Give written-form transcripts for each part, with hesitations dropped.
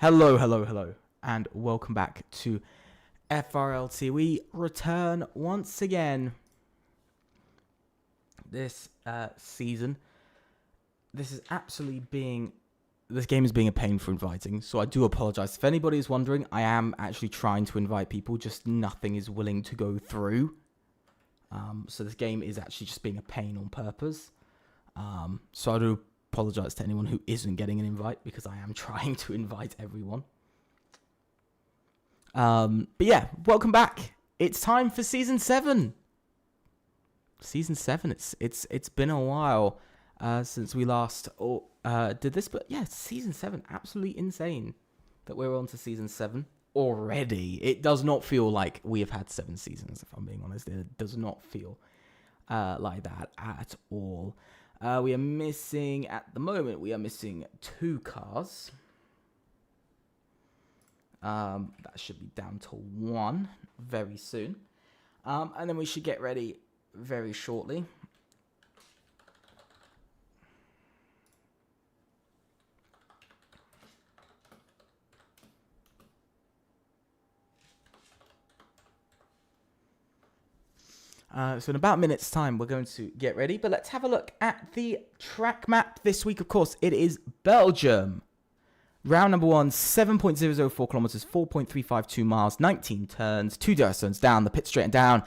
Hello, and welcome back to FRLT. We return once again this season. This game is being a pain for inviting, so I do apologize. If anybody is wondering, I am actually trying to invite people, just nothing is willing to go through. So this game is actually just being a pain on purpose. So I do apologize to anyone who isn't getting an invite, because I am trying to invite everyone. But yeah, welcome back. It's time for season 7. Season 7. It's been a while since we last did this, but yeah, season 7. Absolutely insane that we're on to season 7 already. It does not feel like we have had 7 seasons, if I'm being honest. It does not feel like that at all. We are missing, at the moment, 2 cars. That should be down to 1 very soon. And then we should get ready very shortly. So in about a minute's time, we're going to get ready. But let's have a look at the track map this week. Of course, it is Belgium. Round number 1, 7.004 kilometers, 4.352 miles, 19 turns, 2 dirt zones down, the pit straight and down.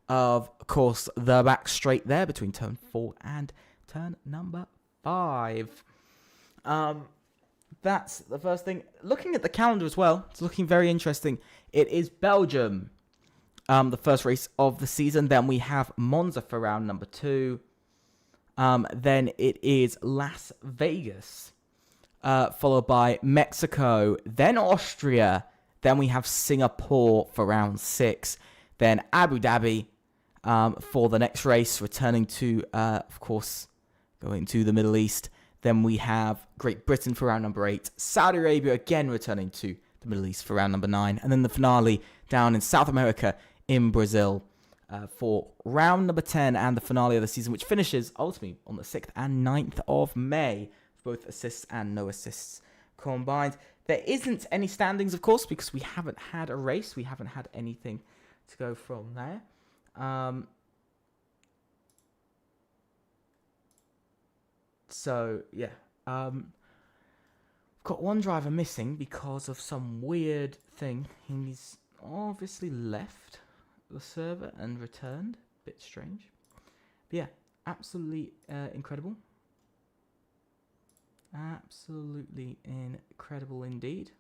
Of course, the back straight there between turn 4 and turn number 5. That's the first thing. Looking at the calendar as well, it's looking very interesting. It is Belgium, the first race of the season. Then we have Monza for round number 2. Then it is Las Vegas, followed by Mexico, then Austria, then we have Singapore for round 6, then Abu Dhabi for the next race, returning to, of course, going to the Middle East. Then we have Great Britain for round number 8, Saudi Arabia again returning to the Middle East for round number 9, and then the finale down in South America in Brazil for round number 10 and the finale of the season, which finishes ultimately on the 6th and 9th of May. Both assists and no assists combined. There isn't any standings, of course, because we haven't had a race. We haven't had anything to go from there. So, yeah. We've got one driver missing because of some weird thing. He's obviously left the server and returned. Bit strange. But yeah, absolutely incredible. Absolutely incredible indeed.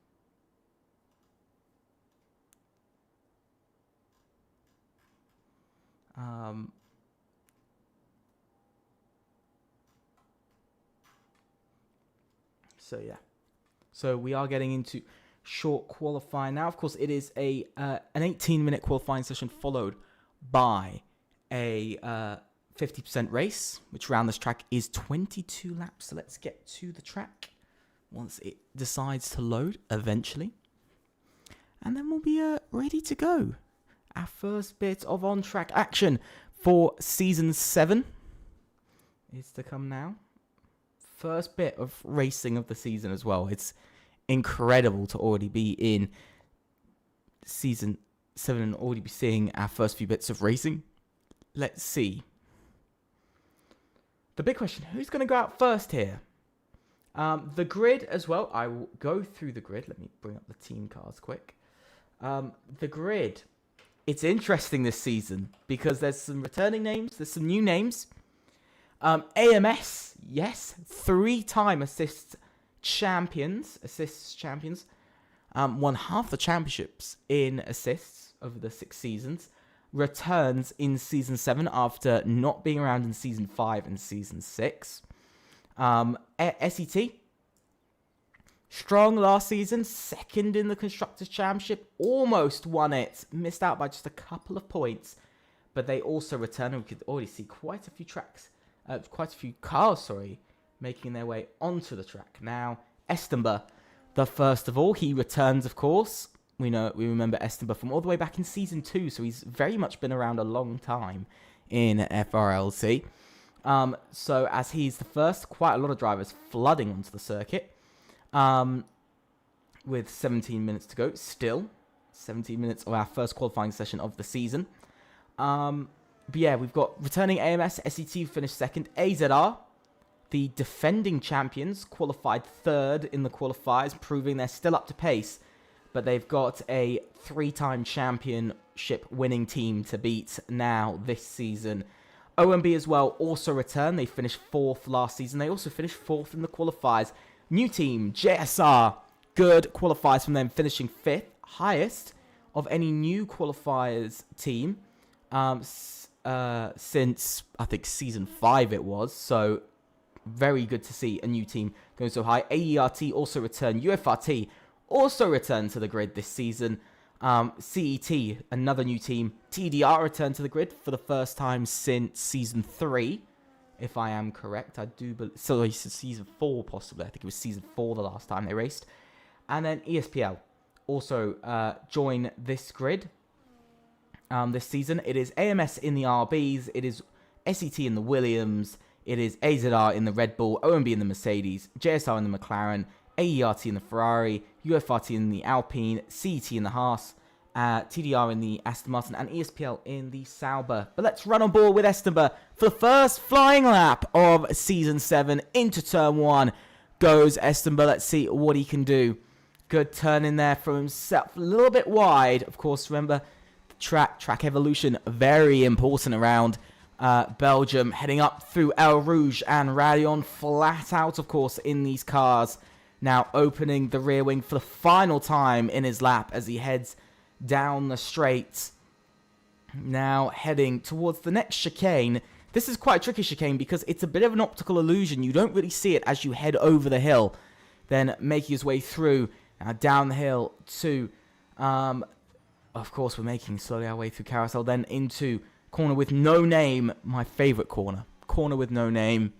So yeah. So we are getting into short qualifying now. Of course, it is an 18-minute qualifying session followed by a 50% race, which around this track is 22 laps. So let's get to the track once it decides to load eventually. And then we'll be ready to go. Our first bit of on-track action for Season 7 is to come now. First bit of racing of the season as well. It's incredible to already be in Season 7 and already be seeing our first few bits of racing. Let's see. The big question, who's going to go out first here? The grid as well. I will go through the grid. Let me bring up the team cars quick. The grid. It's interesting this season because there's some returning names. There's some new names. AMS, yes. 3-time assists champions. Won half the championships in assists over the 6 seasons. Returns in Season 7 after not being around in Season 5 and Season 6. SET, strong last season, 2nd in the Constructors' Championship, almost won it, missed out by just a couple of points, but they also returned, and we could already see quite a few cars, making their way onto the track. Now, Estember, the first of all, he returns, of course. We remember Estember from all the way back in Season 2, so he's very much been around a long time in FRLT. So as he's the first, quite a lot of drivers flooding onto the circuit. with 17 minutes to go. Still, 17 minutes of our first qualifying session of the season. But yeah, we've got returning AMS, SET finished second. AZR, the defending champions, qualified third in the qualifiers, proving they're still up to pace. But they've got a 3-time championship winning team to beat now this season. OMB as well also returned. They finished 4th last season. They also finished 4th in the qualifiers. New team, JSR. Good qualifiers from them, finishing 5th. Highest of any new qualifiers team since, I think, Season 5 it was. So, very good to see a new team going so high. AERT also returned. UFRT also returned to the grid this season. CET, another new team. TDR returned to the grid for the first time since Season 3, if I am correct. I do believe... So, Season 4, possibly. I think it was Season 4 the last time they raced. And then ESPL also join this grid this season. It is AMS in the RBs. It is SET in the Williams. It is AZR in the Red Bull. OMB in the Mercedes. JSR in the McLaren. AERT in the Ferrari, UFRT in the Alpine, CET in the Haas, TDR in the Aston Martin, and ESPL in the Sauber. But let's run on board with Esteban for the first flying lap of Season 7. Into Turn 1 goes Esteban. Let's see what he can do. Good turn in there for himself. A little bit wide. Of course, remember, the track evolution, very important around Belgium. Heading up through El Rouge and Radion, flat out, of course, in these cars. Now opening the rear wing for the final time in his lap as he heads down the straight. Now heading towards the next chicane. This is quite a tricky chicane because it's a bit of an optical illusion. You don't really see it as you head over the hill. Then making his way through, down the hill to, of course, we're making slowly our way through Carousel. Then into corner with no name. My favourite corner. Corner with no name.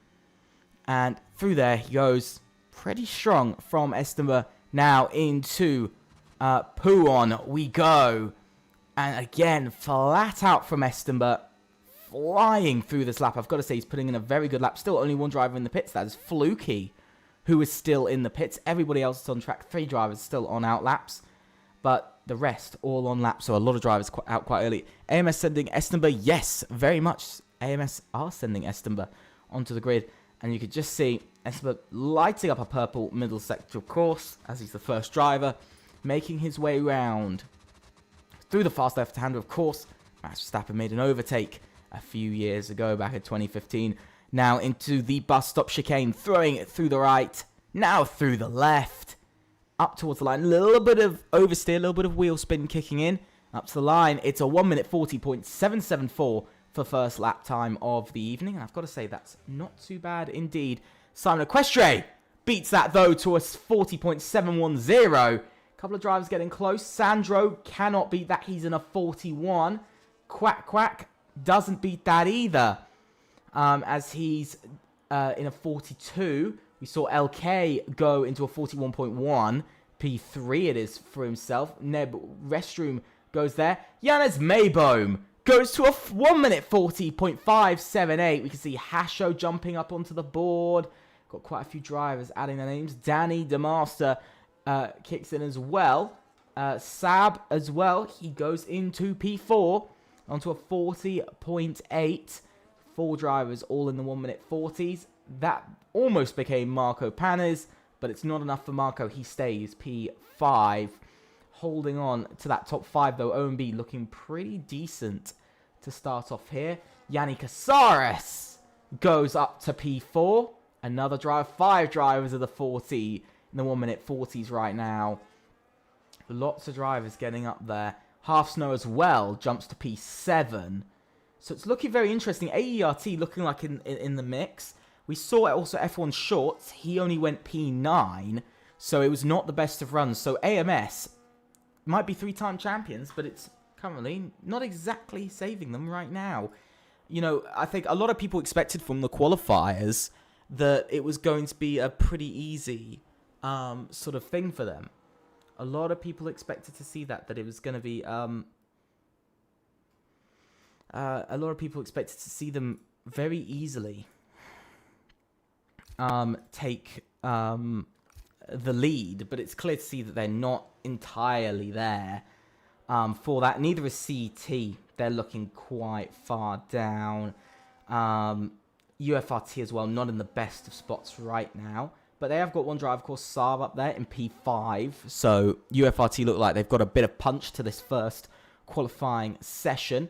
And through there he goes. Pretty strong from Esteban. Now into Pouon we go. And again, flat out from Esteban. Flying through this lap. I've got to say, he's putting in a very good lap. Still only one driver in the pits. That is Fluky, who is still in the pits. Everybody else is on track. 3 drivers still on out laps. But the rest all on laps. So a lot of drivers out quite early. AMS sending Esteban. Yes, very much. AMS are sending Esteban onto the grid. And you could just see Esteban lighting up a purple middle sector, of course, as he's the first driver, making his way round through the fast left-hander, of course. Max Verstappen made an overtake a few years ago, back in 2015. Now into the bus stop chicane, throwing it through the right, now through the left, up towards the line. A little bit of oversteer, a little bit of wheel spin kicking in, up to the line. It's a 1:40.774 for first lap time of the evening. And I've got to say, that's not too bad indeed. Simon Equestre beats that, though, to a 40.710. Couple of drivers getting close. Sandro cannot beat that. He's in a 41. Quack Quack doesn't beat that either, as he's in a 42. We saw LK go into a 41.1. P3 it is for himself. Neb Restroom goes there. Jannes Mayboom goes to a 1:40.578. We can see Hasho jumping up onto the board. Got quite a few drivers adding their names. Danny DeMaster kicks in as well. Sab as well. He goes into P4 onto a 40.8. 4 drivers all in the 1:40s. That almost became Marco Panes, but it's not enough for Marco. He stays P5. Holding on to that top 5, though. OMB looking pretty decent to start off here. Yanni Casares goes up to P4. Another driver. 5 drivers of the 40 in the 1:40s right now. Lots of drivers getting up there. Half Snow as well jumps to P7. So it's looking very interesting. AERT looking like in the mix. We saw also F1 Shorts. He only went P9. So it was not the best of runs. So AMS might be 3-time champions, but it's currently not exactly saving them right now. You know, I think a lot of people expected from the qualifiers that it was going to be a pretty easy sort of thing for them. A lot of people expected to see that it was going to be... a lot of people expected to see them very easily take the lead, but it's clear to see that they're not entirely there for that. Neither is CT. They're looking quite far down. UFRT as well, not in the best of spots right now. But they have got one driver, of course, Saab up there in P5. So UFRT look like they've got a bit of punch to this first qualifying session.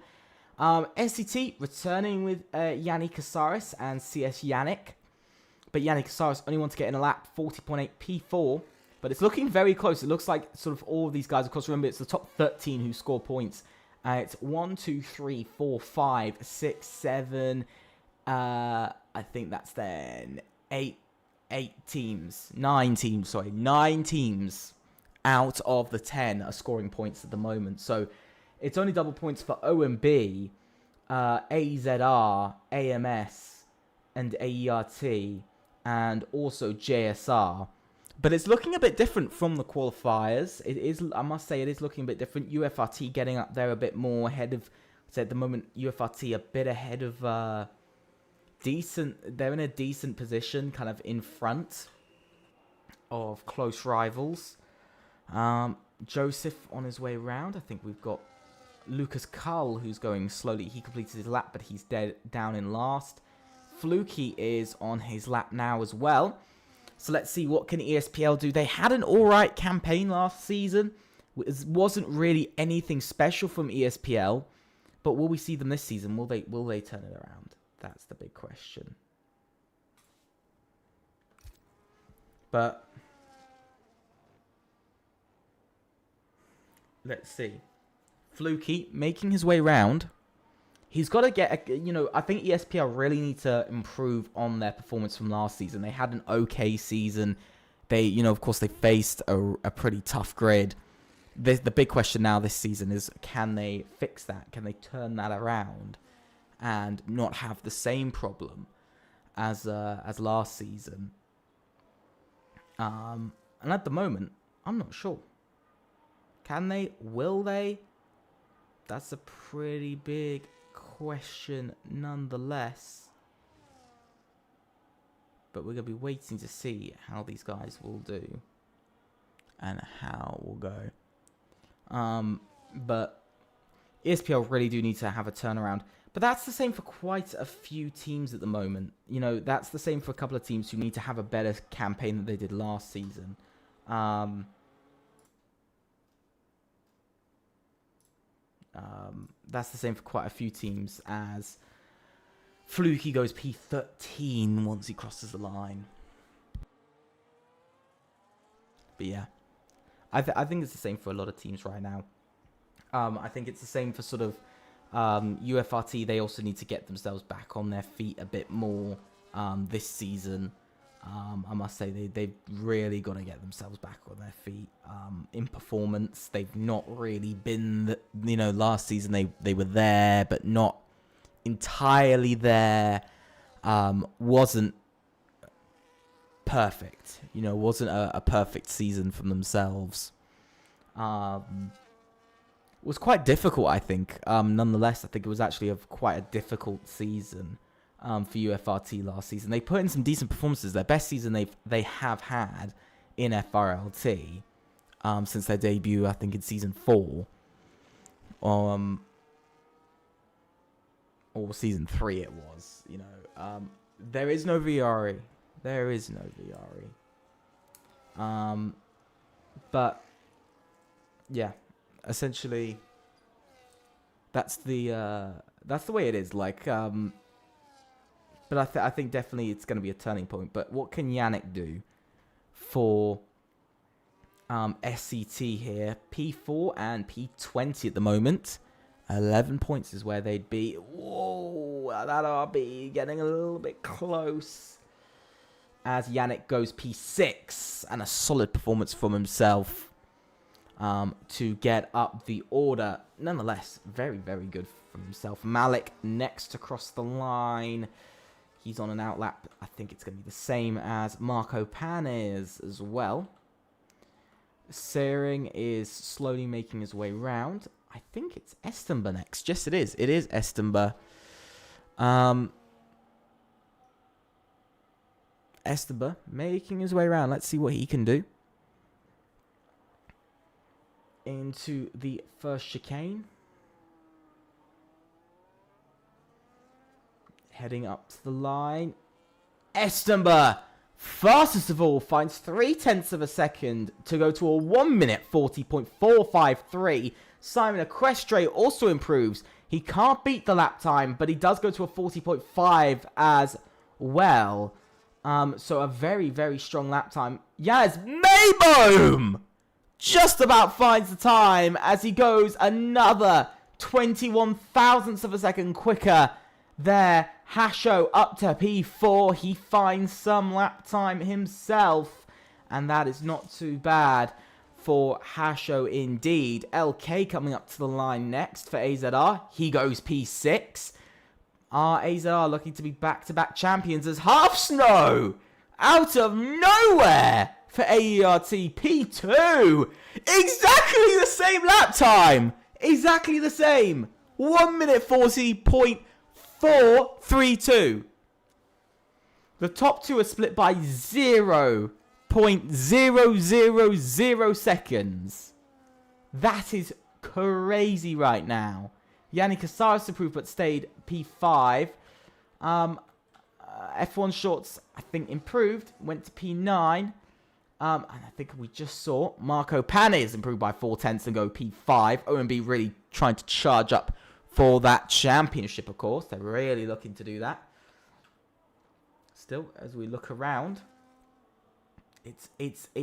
SCT returning with Yannick Casares and CS Yannick. But Yannick Casares only wants to get in a lap, 40.8 P4. But it's looking very close. It looks like sort of all of these guys, of course, remember, it's the top 13 who score points. It's 1, 2, 3, 4, 5, 6, 7. I think that's then 9 teams out of the 10 are scoring points at the moment. So it's only double points for OMB, AZR, AMS, and AERT, and also JSR. But it's looking a bit different from the qualifiers. It is, I must say, it is looking a bit different. UFRT getting up there a bit more ahead of, so at the moment, UFRT a bit ahead of decent. They're in a decent position, kind of in front of close rivals. Joseph on his way round. I think we've got Lucas Cull, who's going slowly. He completed his lap, but he's down in last. Fluky is on his lap now as well. So let's see, what can ESPL do? They had an alright campaign last season. It wasn't really anything special from ESPL. But will we see them this season? Will they turn it around? That's the big question. But let's see. Fluky making his way round. He's got to get, I think ESPL really need to improve on their performance from last season. They had an okay season. They, of course, they faced a pretty tough grid. The big question now this season is, can they fix that? Can they turn that around and not have the same problem as last season? And at the moment, I'm not sure. Can they? Will they? That's a pretty big question nonetheless. But we're going to be waiting to see how these guys will do and how it will go. But ESPL really do need to have a turnaround. But that's the same for quite a few teams at the moment. That's the same for a couple of teams who need to have a better campaign than they did last season. That's the same for quite a few teams, as Fluky goes P13 once he crosses the line. But yeah, I think it's the same for a lot of teams right now. I think it's the same for sort of UFRT. They also need to get themselves back on their feet a bit more this season. I must say they've really got to get themselves back on their feet in performance. They've not really been, last season they were there, but not entirely there. Wasn't perfect, wasn't a perfect season from themselves. Was quite difficult, I think. Nonetheless, I think it was actually quite a difficult season for UFRT last season. They put in some decent performances. Their best season they have had in FRLT since their debut, I think, in season 4. Or season 3 it was. There is no VRE. There is no VRE. But yeah, essentially, that's the way it is. But I think definitely it's going to be a turning point. But what can Yannick do for SCT here? P4 and P20 at the moment. 11 points is where they'd be. Whoa, that RB getting a little bit close. As Yannick goes P6, and a solid performance from himself to get up the order. Nonetheless, very, very good from himself. Malik next across the line. He's on an outlap. I think it's going to be the same as Marco Pan is as well. Searing is slowly making his way round. I think it's Estemba next. Yes, it is. It is Estemba. Esteban making his way around. Let's see what he can do. Into the first chicane. Heading up to the line. Esteban, fastest of all, finds 0.3 of a second to go to a 1 minute 40.453. Simon Equestre also improves. He can't beat the lap time, but he does go to a 40.5 as well. So a very, very strong lap time. Yaz Mayboom just about finds the time as he goes another 21 thousandths of a second quicker there. Hasho up to P4. He finds some lap time himself, and that is not too bad for Hasho indeed. LK coming up to the line next for AZR. He goes P6. AZR looking to be back-to-back champions as Half Snow out of nowhere for AERT P2. Exactly the same lap time. Exactly the same. 1 minute 40.432. The top two are split by 0.000 seconds. That is crazy right now. Yannick Casares improved but stayed P5. F1 Shorts, I think, improved. Went to P9. And I think we just saw Marco Panes improved by 0.4 and go P5. OMB really trying to charge up for that championship, of course. They're really looking to do that. Still, as we look around, it's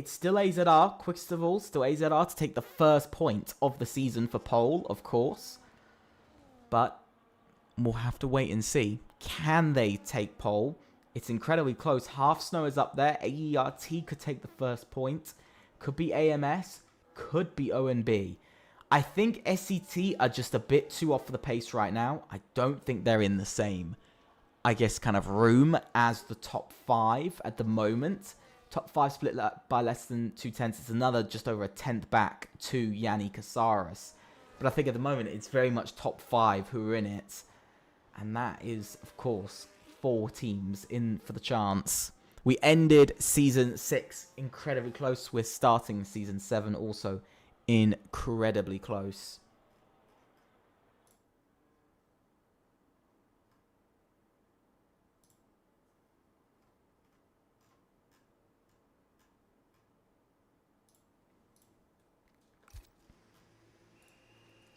still AZR, quickest of all, still AZR to take the first point of the season for pole, of course. But we'll have to wait and see. Can they take pole? It's incredibly close. Half Snow is up there. AERT could take the first point. Could be AMS. Could be ONB. I think SCT are just a bit too off the pace right now. I don't think they're in the same, I guess, kind of room as the top 5 at the moment. Top 5 split by less than 0.2. It's another just over a 10th back to Yanni Casares. But I think at the moment it's very much top 5 who are in it. And that is, of course, 4 teams in for the chance. We ended Season 6 incredibly close. We're starting Season 7 also incredibly close.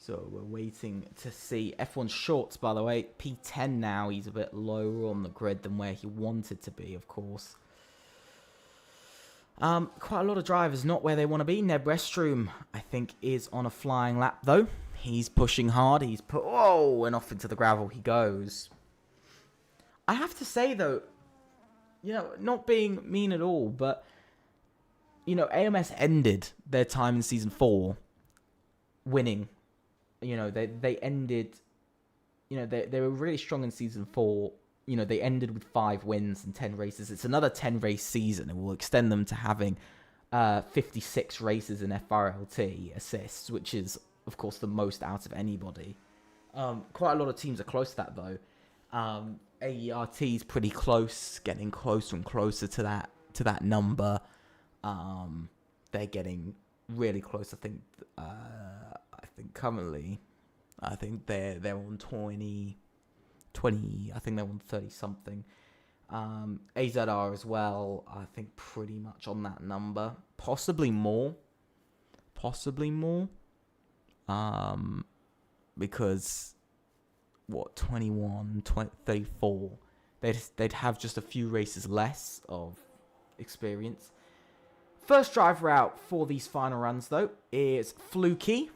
So we're waiting to see. F1 Shorts, by the way, P10 now. He's a bit lower on the grid than where he wanted to be, of course. Quite a lot of drivers not where they want to be. Neb Restroom, I think, is on a flying lap, though. He's pushing hard. He's and off into the gravel he goes. I have to say, though, you know, not being mean at all, but, you know, AMS ended their time in Season 4 winning. You know, they ended, you know, they were really strong in Season 4. You know, they ended with 5 wins and 10 races. It's another 10-race season. It will extend them to having 56 races in FRLT assists, which is, of course, the most out of anybody. Quite a lot of teams are close to that, though. AERT is pretty close, getting closer and closer to that number. They're getting really close. I think currently, I think they're on 20. I think they're on 30 something. AZR as well, I think pretty much on that number, possibly more. Because 21, 20, 34, they'd have just a few races less of experience. First driver out for these final runs, though, is Fluky,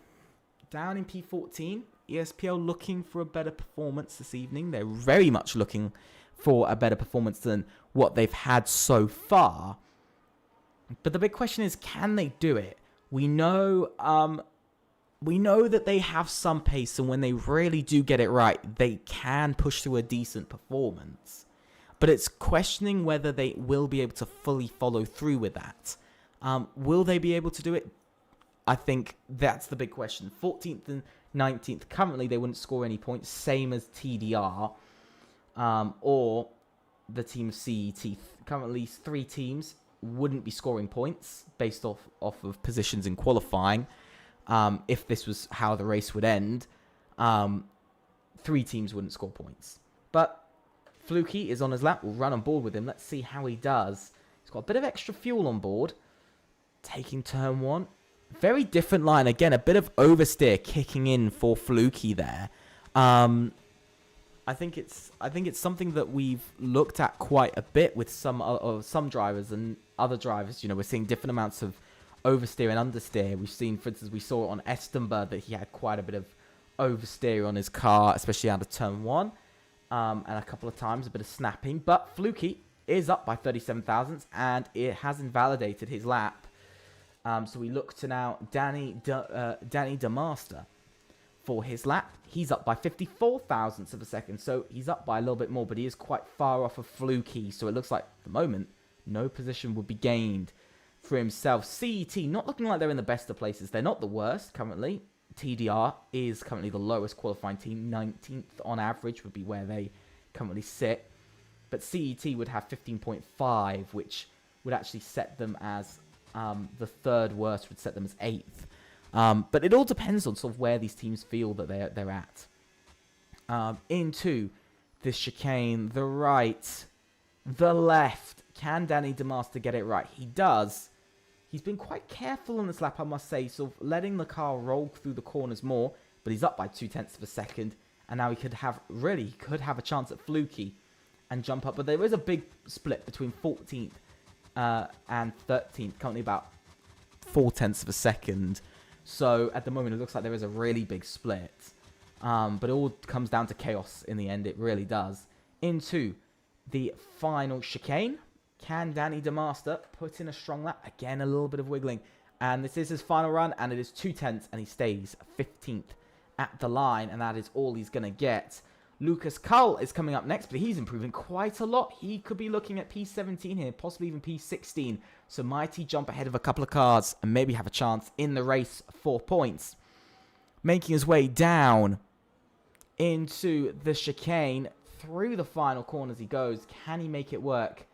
down in P14. ESPL looking for a better performance this evening. They're very much looking for a better performance than what they've had so far. But the big question is, can they do it? We know that they have some pace, and when they really do get it right, they can push through a decent performance. But it's questioning whether they will be able to fully follow through with that. Will they be able to do it? I think that's the big question. 14th and 19th. Currently, they wouldn't score any points. Same as TDR. Or the team CET. Currently, 3 teams wouldn't be scoring points based off of positions in qualifying. If this was how the race would end, 3 teams wouldn't score points. But Fluky is on his lap. We'll run on board with him. Let's see how he does. He's got a bit of extra fuel on board. Taking turn 1. Very different line. Again, a bit of oversteer kicking in for Fluky there. I think it's something that we've looked at quite a bit with some drivers and other drivers. You know, we're seeing different amounts of oversteer and understeer. We've seen, for instance, we saw on Estenberg that he had quite a bit of oversteer on his car, especially out of turn 1, and a couple of times a bit of snapping. But Fluky is up by 37 thousandths, and it has invalidated his lap. So we look to now Danny DeMaster for his lap. He's up by 54 thousandths of a second, so he's up by a little bit more, but he is quite far off of Fluky. So it looks like, at the moment, no position would be gained for himself. CET, not looking like they're in the best of places. They're not the worst currently. TDR is currently the lowest qualifying team. 19th on average would be where they currently sit. But CET would have 15.5, which would actually set them as the 3rd worst, would set them as 8th. But it all depends on sort of where these teams feel that they're at. Into this chicane, the right, the left. Can Danny DeMaster get it right? He does. He's been quite careful on this lap, I must say, sort of letting the car roll through the corners more, but he's up by 0.2 of a second, and now he could have a chance at Fluky and jump up. But there is a big split between 14th and 13th, currently about 0.4 of a second. So at the moment, it looks like there is a really big split. But it all comes down to chaos in the end. It really does. Into the final chicane. Can Danny DeMaster put in a strong lap? Again, a little bit of wiggling. And this is his final run, and it is 0.2, and he stays 15th at the line, and that is all he's going to get. Lucas Cull is coming up next, but he's improving quite a lot. He could be looking at P17 here, possibly even P16. So might he jump ahead of a couple of cars and maybe have a chance in the race for points. Making his way down into the chicane. Through the final corners he goes. Can he make it work?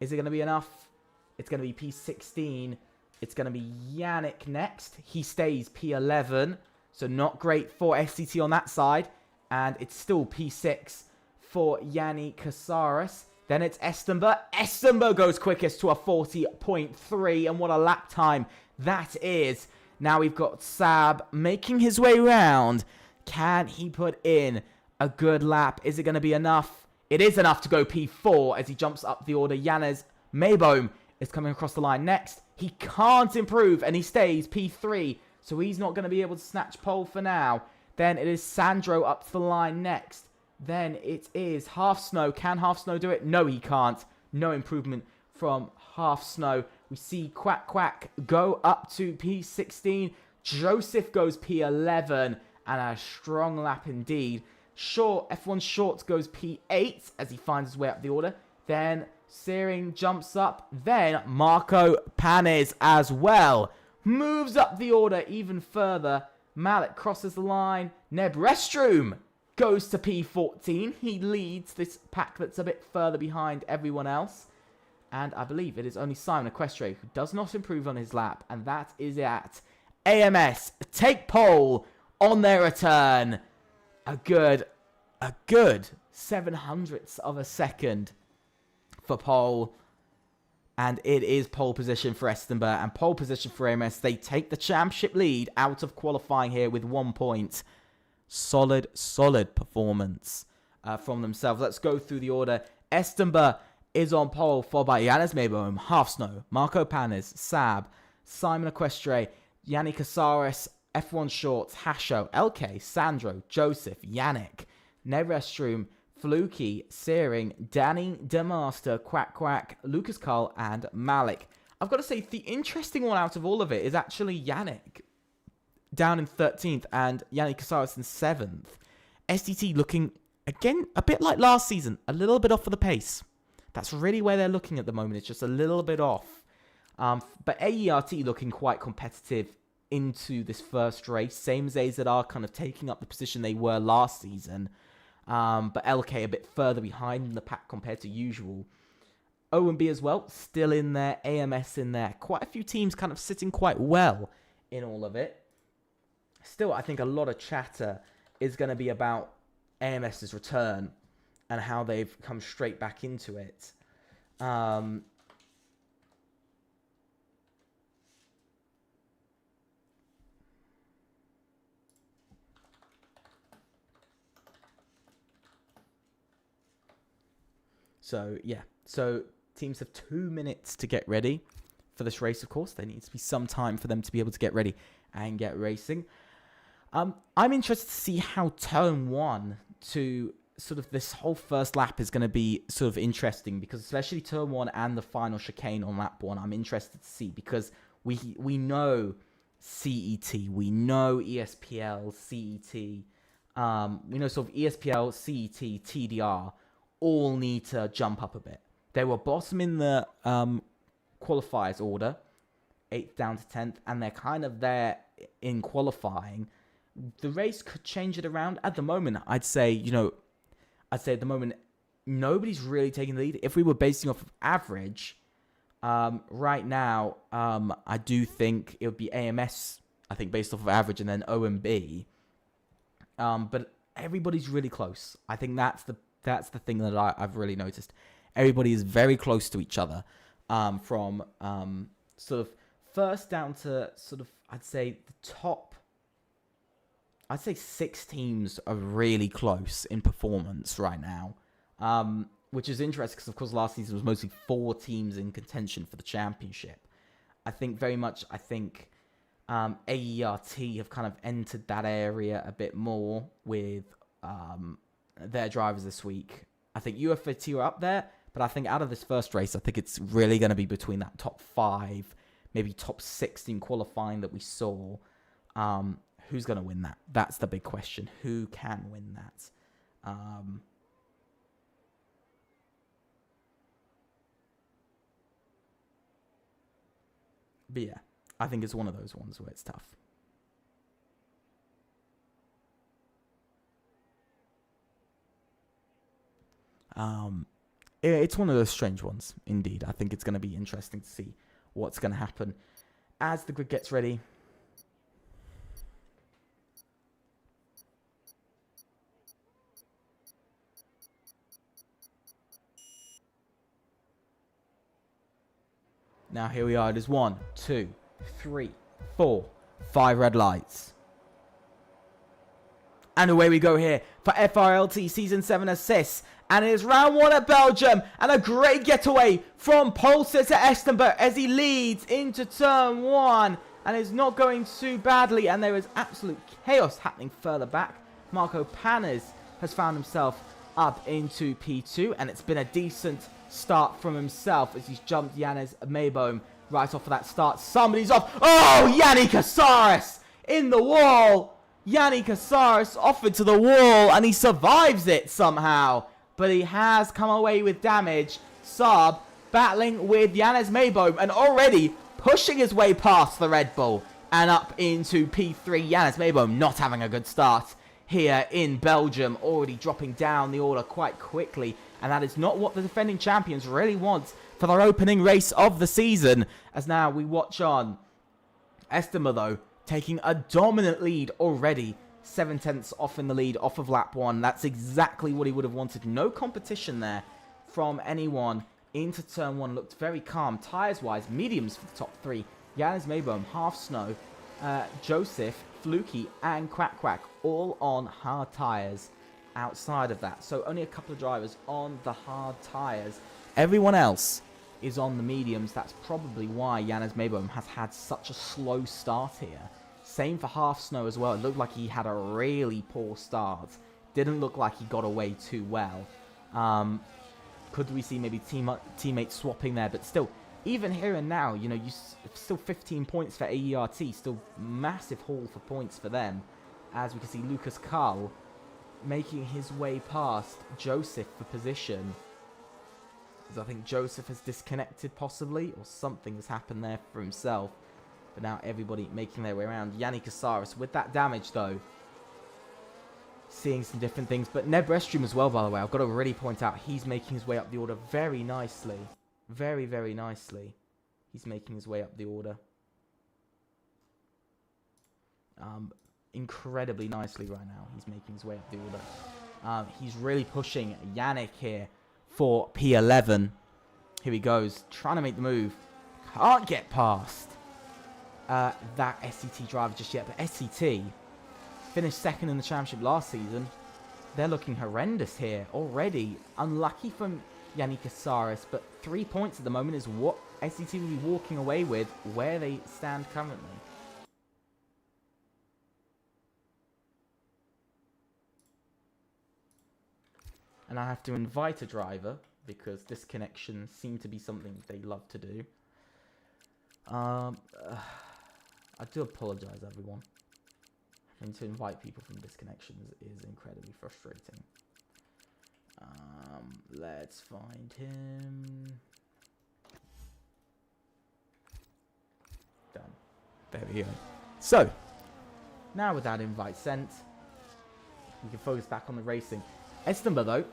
Is it going to be enough? It's going to be P16. It's going to be Yannick next. He stays P11. So not great for SCT on that side. And it's still P6 for Yanni Casares. Then it's Estenberg. Estenberg goes quickest to a 40.3. And what a lap time that is. Now we've got Sab making his way round. Can he put in a good lap? Is it going to be enough? It is enough to go P4 as he jumps up the order. Janez Mayboom is coming across the line next. He can't improve and he stays P3. So he's not going to be able to snatch pole for now. Then it is Sandro up to the line next. Then it is Half Snow. Can Half Snow do it? No, he can't. No improvement from Half Snow. We see Quack Quack go up to P16. Joseph goes P11. And a strong lap indeed. F1 Short goes P8 as he finds his way up the order. Then Searing jumps up. Then Marco Panes as well moves up the order even further. Malik crosses the line. Neb Restrum goes to P14. He leads this pack that's a bit further behind everyone else. And I believe it is only Simon Equestre who does not improve on his lap. And that is it. AMS take pole on their return. A good 0.07 of a second for pole. And it is pole position for Estenberg and pole position for AMS. They take the championship lead out of qualifying here with 1 point. Solid performance from themselves. Let's go through the order. Estenberg is on pole, followed by Janez Mayboom, Half Snow, Marco Panes, Sab, Simon Equestre, Yannick Casares, F1 Shorts, Hasho, LK, Sandro, Joseph, Yannick, Nevrestrum, Fluky, Searing, Danny DeMaster, Quack Quack, Lucas Carl, and Malik. I've got to say, the interesting one out of all of it is actually Yannick, down in 13th, and Yannick Casares in 7th. SDT looking, again, a bit like last season, a little bit off of the pace. That's really where they're looking at the moment. It's just a little bit off. But AERT looking quite competitive into this first race. Same as AZR kind of taking up the position they were last season. But LK a bit further behind in the pack compared to usual. O&B as well, still in there. AMS in there. Quite a few teams kind of sitting quite well in all of it. Still, I think a lot of chatter is going to be about AMS's return and how they've come straight back into it. So, yeah. So, teams have 2 minutes to get ready for this race, of course. There needs to be some time for them to be able to get ready and get racing. I'm interested to see how turn 1 to sort of this whole first lap is going to be sort of interesting, because especially turn 1 and the final chicane on lap 1, I'm interested to see, because we know CET, we know ESPL, CET, we know sort of ESPL, CET, TDR all need to jump up a bit. They were bottom in the qualifiers order, 8th down to 10th, and they're kind of there in qualifying. The race could change it around. At the moment, I'd say at the moment, nobody's really taking the lead. If we were basing off of average, right now, I do think it would be AMS, I think, based off of average, and then O&B. But everybody's really close. I think that's the thing that I've really noticed. Everybody is very close to each other, from sort of first down to sort of, I'd say the top. I'd say 6 teams are really close in performance right now, which is interesting because, of course, last season was mostly 4 teams in contention for the championship. I think AERT have kind of entered that area a bit more with their drivers this week. I think UFT are up there, but I think out of this first race, I think it's really going to be between that top 5, maybe top 6 in qualifying that we saw. Who's going to win that? That's the big question. Who can win that? But yeah, I think it's one of those ones where it's tough. It's one of those strange ones, indeed. I think it's going to be interesting to see what's going to happen as the grid gets ready. Now here we are. It is 1, 2, 3, 4, 5 red lights. And away we go here for FRLT Season 7 assists. And it is round 1 at Belgium. And a great getaway from Polster to Estenberg as he leads into turn 1. And it's not going too badly. And there is absolute chaos happening further back. Marco Panes has found himself up into P2. And it's been a decent start from himself as he's jumped Yanez Maybohm right off of that start. Somebody's off. Oh, Yanni Casares in the wall. Yanni Casares off into the wall, and he survives it somehow. But he has come away with damage. Saab battling with Yanez Maybohm and already pushing his way past the Red Bull and up into P3. Yanez Maybohm not having a good start here in Belgium, already dropping down the order quite quickly. And that is not what the defending champions really want for their opening race of the season. As now we watch on. Estima, though, taking a dominant lead already. 7/10 off in the lead, off of lap 1. That's exactly what he would have wanted. No competition there from anyone into turn 1. Looked very calm. Tyres-wise, mediums for the top 3. Yanez Maybohm, Half Snow, Joseph, Fluky, and Quack Quack all on hard tyres. Outside of that, so only a couple of drivers on the hard tyres. Everyone else is on the mediums. That's probably why Yanez Maybohm has had such a slow start here. Same for Half Snow as well. It looked like he had a really poor start. Didn't look like he got away too well. Could we see maybe teammates swapping there? But still, even here and now, you know, still 15 points for AERT. Still massive haul for points for them. As we can see, Lucas Carl making his way past Joseph for position. Because I think Joseph has disconnected possibly, or something has happened there for himself. But now everybody making their way around. Yanni Casares with that damage though. seeing some different things. But Neb Restream as well, by the way, I've got to really point out, he's making his way up the order very nicely. Very, very nicely. He's making his way up the order. Incredibly nicely right now. He's making his way up the order. He's really pushing Yannick here for P11. Here he goes, trying to make the move. Can't get past that SCT driver just yet. But SCT finished second in the championship last season. They're looking horrendous here already. Unlucky from Yannick Casares, but 3 points at the moment is what SCT will be walking away with where they stand currently. And I have to invite a driver because disconnection seemed to be something they love to do. I do apologize, everyone. And to invite people from disconnections is incredibly frustrating. Let's find him. Done. There we go. So, now with that invite sent, we can focus back on the racing. Estemba, though,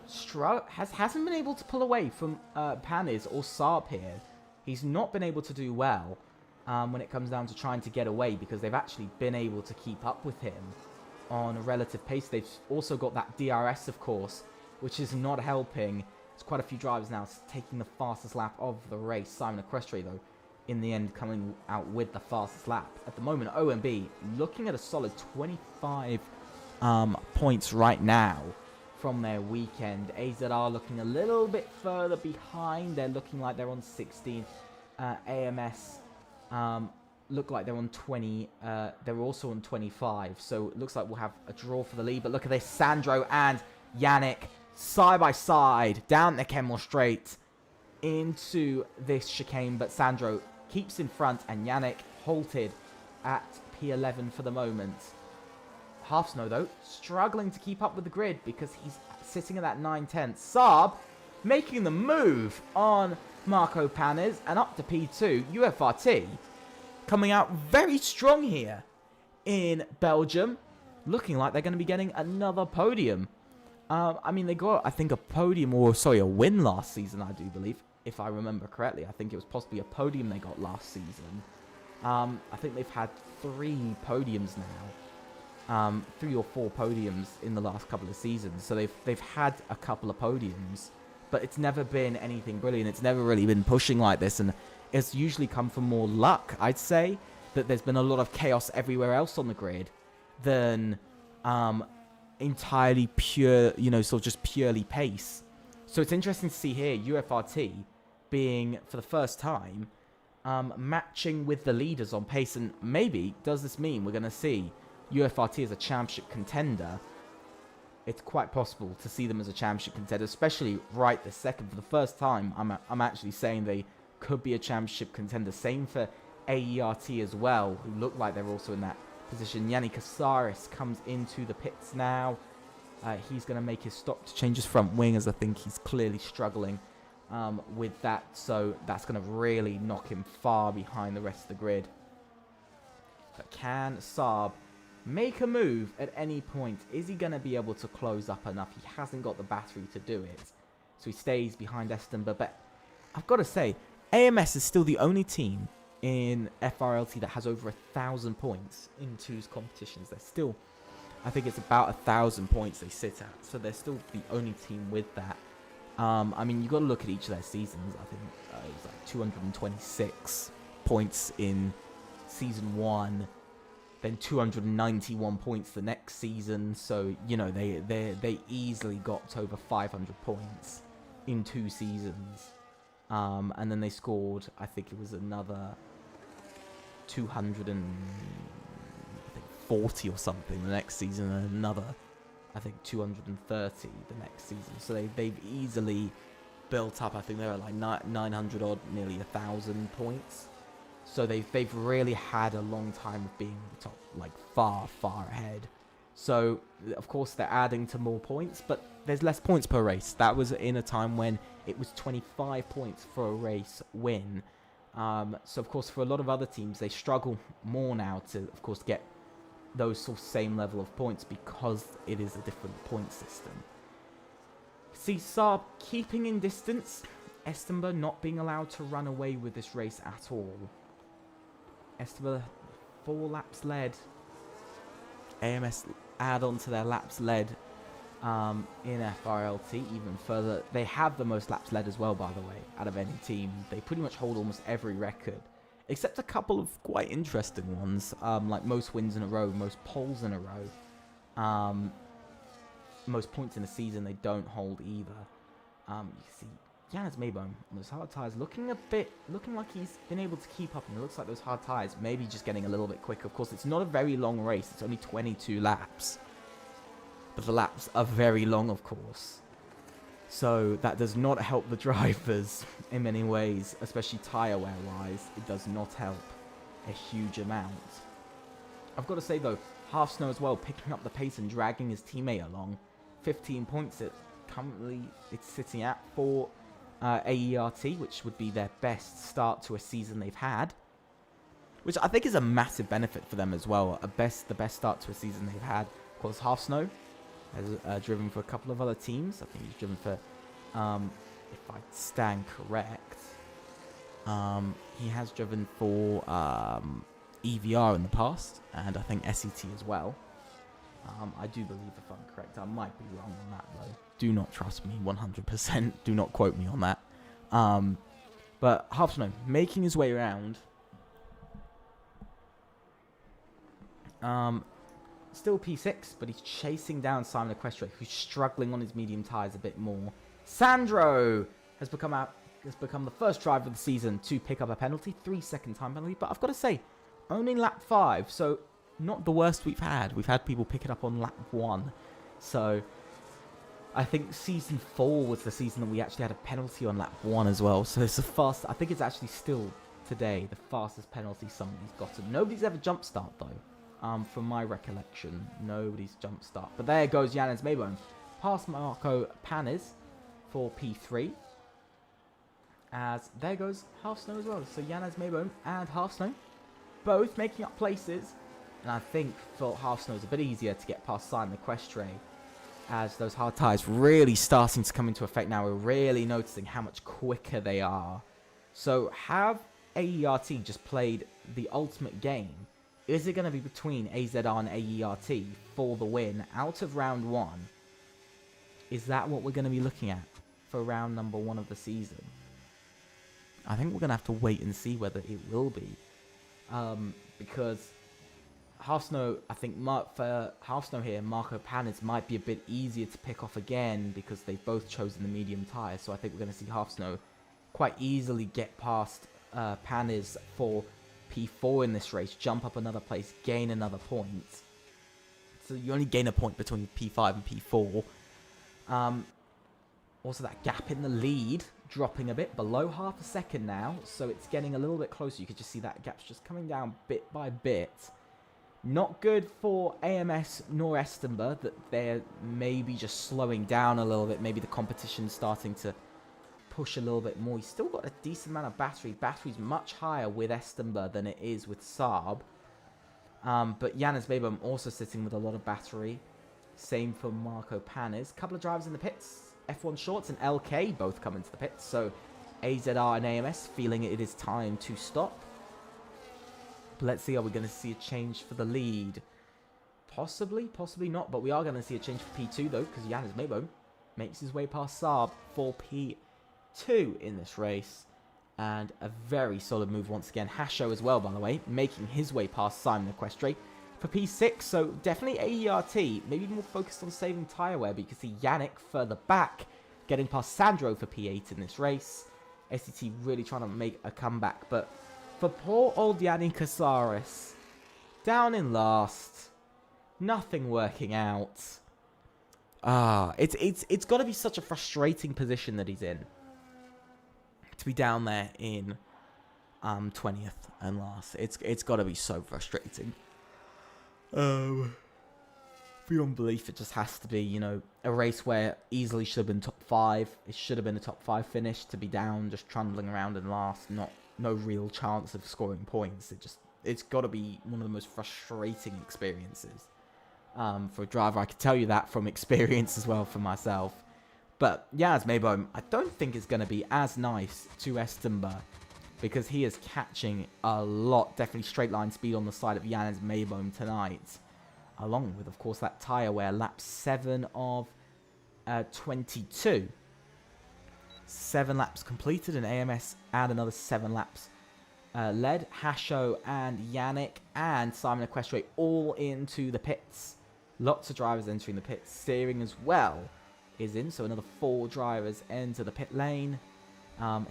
hasn't been able to pull away from Panis or Saab here. He's not been able to do well when it comes down to trying to get away because they've actually been able to keep up with him on a relative pace. They've also got that DRS, of course, which is not helping. There's quite a few drivers now taking the fastest lap of the race. Simon Equestre, though, in the end coming out with the fastest lap. At the moment, OMB looking at a solid 25 points right now from their weekend. AZR looking a little bit further behind. They're looking like they're on 16. AMS look like they're on 20. They're also on 25. So it looks like we'll have a draw for the lead. But look at this. Sandro and Yannick side by side down the Kenmore Straight into this chicane. But Sandro keeps in front and Yannick halted at P11 for the moment. Half Snow, though, struggling to keep up with the grid because he's sitting at that 9/10. Saab making the move on Marco Panis and up to P2. UFRT coming out very strong here in Belgium. Looking like they're going to be getting another podium. I mean, they got, I think, a podium or, sorry, a win last season, I do believe. If I remember correctly. I think it was possibly a podium they got last season. I think they've had 3 podiums now. 3 or 4 podiums in the last couple of seasons. So they've had a couple of podiums, but it's never been anything brilliant. It's never really been pushing like this, and it's usually come from more luck, I'd say, that there's been a lot of chaos everywhere else on the grid than entirely pure, you know, sort of just purely pace. So it's interesting to see here UFRT being, for the first time, matching with the leaders on pace, and maybe does this mean we're going to see UFRT as a championship contender? It's quite possible to see them as a championship contender, especially right this second. For the first time, I'm actually saying they could be a championship contender. Same for AERT as well, who look like they're also in that position. Yannick Casares comes into the pits now. He's going to make his stop to change his front wing, as I think he's clearly struggling with that. So that's going to really knock him far behind the rest of the grid. But can Saab make a move at any point? Is he going to be able to close up enough? He hasn't got the battery to do it. So he stays behind Estemba. But I've got to say, AMS is still the only team in FRLT that has over 1,000 points in 2's competitions. They're still, I think it's about 1,000 points they sit at. So they're still the only team with that. I mean, you've got to look at each of their seasons. I think it was like 226 points in Season 1. Then 291 points the next season. So, you know, they easily got to over 500 points in 2 seasons. And then they scored, I think it was another 240 or something the next season, and another, I think, 230 the next season. So they've easily built up. I think they're at like 900 odd, nearly 1,000 points. So they've really had a long time of being the top, like far ahead. So of course they're adding to more points, but there's less points per race. That was in a time when it was 25 points for a race win. So of course for a lot of other teams, they struggle more now to, of course, get those sort of same level of points because it is a different point system. See Saab keeping in distance. Esteban not being allowed to run away with this race at all. Esteban 4 laps led. AMS add on to their laps led in FRLT even further. They have the most laps led as well, by the way, out of any team. They pretty much hold almost every record, except a couple of quite interesting ones, like most wins in a row, most poles in a row, most points in a season they don't hold either. You see Janus Maybaum on those hard tyres looking like he's been able to keep up, and it looks like those hard tyres maybe just getting a little bit quicker. Of course, it's not a very long race, it's only 22 laps. But the laps are very long, of course. So that does not help the drivers in many ways, especially tyre wear wise. It does not help a huge amount. I've got to say though, Half Snow as well, picking up the pace and dragging his teammate along. 15 points currently it's sitting at for AERT, which would be their best start to a season they've had. Which I think is a massive benefit for them as well. The best start to a season they've had. Of course, Half Snow has driven for a couple of other teams. I think he's driven for, if I stand correct, he has driven for EVR in the past, and I think SET as well. I do believe, if I'm correct, I might be wrong on that though. Do not trust me 100%. Do not quote me on that. But Half Snow making his way around. Still P6, but he's chasing down Simon Equestre, who's struggling on his medium tyres a bit more. Sandro has become the first driver of the season to pick up a penalty, 3-second time penalty. But I've got to say, only lap 5, so not the worst we've had. We've had people pick it up on lap 1. So I think season 4 was the season that we actually had a penalty on lap 1 as well. So it's the fast. I think it's actually still today the fastest penalty somebody's gotten. Nobody's ever jump start though. From my recollection, nobody's jump start. But there goes Janus Maybaum past Marco Panes for P3. As there goes Half Snow as well. So Janus Maybaum and Half Snow both making up places. And I think for Half Snow it's a bit easier to get past Simon Equestre, as those hard tyres really starting to come into effect now. We're really noticing how much quicker they are. So have AERT just played the ultimate game? Is it going to be between AZR and AERT for the win out of round 1? Is that what we're going to be looking at for round number 1 of the season? I think we're going to have to wait and see whether it will be. Because Half Snow, I think for Half Snow here, Marco Panes might be a bit easier to pick off again because they've both chosen the medium tyre. So I think we're going to see Half Snow quite easily get past Panes for P4 in this race, jump up another place, gain another point. So you only gain a point between P5 and P4. Also that gap in the lead dropping a bit below half a second now, so it's getting a little bit closer. You could just see that gap's just coming down bit by bit. Not good for AMS nor Estember that they're maybe just slowing down a little bit. Maybe the competition's starting to push a little bit more. He's still got a decent amount of battery. Battery's much higher with Estember than it is with Saab. But Janus Maybaum also sitting with a lot of battery. Same for Marco Panes. Couple of drivers in the pits. F1 Shorts and LK both come into the pits. So AZR and AMS feeling it is time to stop. But let's see, are we going to see a change for the lead? Possibly, possibly not. But we are going to see a change for P2 though, because Janus Maybaum makes his way past Saab for P2 in this race. And a very solid move once again. Hasho as well, by the way, making his way past Simon Equestre for P6. So definitely AERT, maybe more focused on saving tyre wear, because see Yannick further back, getting past Sandro for P8 in this race. SET really trying to make a comeback, but for poor old Yannick Casares, down in last, nothing working out. It's got to be such a frustrating position that he's in, to be down there in 20th and last. It's got to be so frustrating. Beyond belief, it just has to be, you know, a race where easily should have been top 5. It should have been a top 5 finish. To be down, just trundling around in last, no real chance of scoring points. it's got to be one of the most frustrating experiences for a driver. I can tell you that from experience as well for myself. But Janez Mayboom, I don't think it's going to be as nice to Estember, because he is catching a lot. Definitely straight line speed on the side of Janez Mayboom tonight. Along with, of course, that tyre wear. Lap 7 of 22. 7 laps completed, and AMS add another 7 laps led. Hasho and Yannick and Simon Equestre all into the pits. Lots of drivers entering the pits. Steering as well is in, so another 4 drivers enter the pit lane.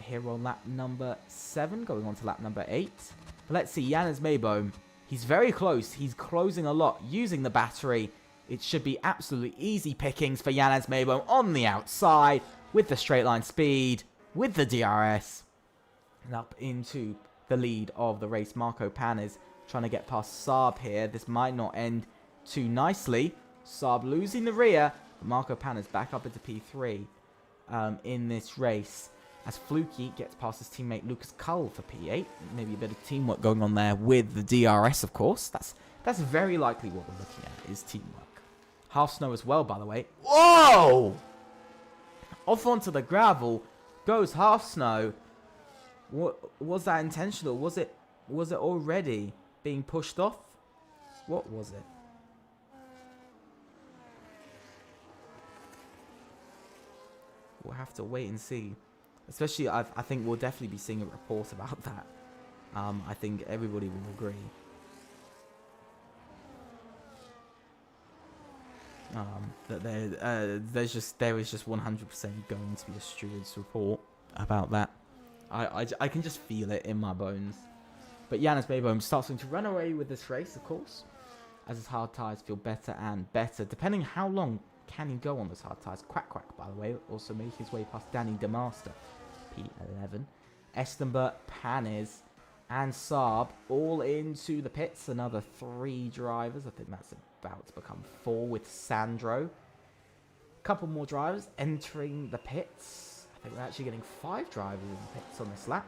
Here on lap number 7, going on to lap number 8. But let's see, Janez Mayboom, he's very close. He's closing a lot using the battery. It should be absolutely easy pickings for Janez Mayboom on the outside with the straight line speed, with the DRS. And up into the lead of the race. Marco Pan is trying to get past Saab here. This might not end too nicely. Saab losing the rear. Marco Pan is back up into P3 in this race, as Fluky gets past his teammate Lucas Cull for P8. Maybe a bit of teamwork going on there with the DRS, of course. That's very likely what we're looking at, is teamwork. Half Snow as well, by the way. Whoa! Off onto the gravel goes Half Snow. What was that intentional? Was it already being pushed off? What was it? We'll have to wait and see. Especially, I think we'll definitely be seeing a report about that. I think everybody will agree. That there is just 100% going to be a steward's report about that. I can just feel it in my bones. But Janez Mayboom starts to run away with this race, of course, as his hard tyres feel better and better, depending how long can he go on those hard tyres. Quack Quack, by the way, also make his way past Danny DeMaster, P11. Estember, Panis, and Saab all into the pits. Another 3 drivers. I think that's about to become 4 with Sandro. A couple more drivers entering the pits. I think we're actually getting 5 drivers in the pits on this lap.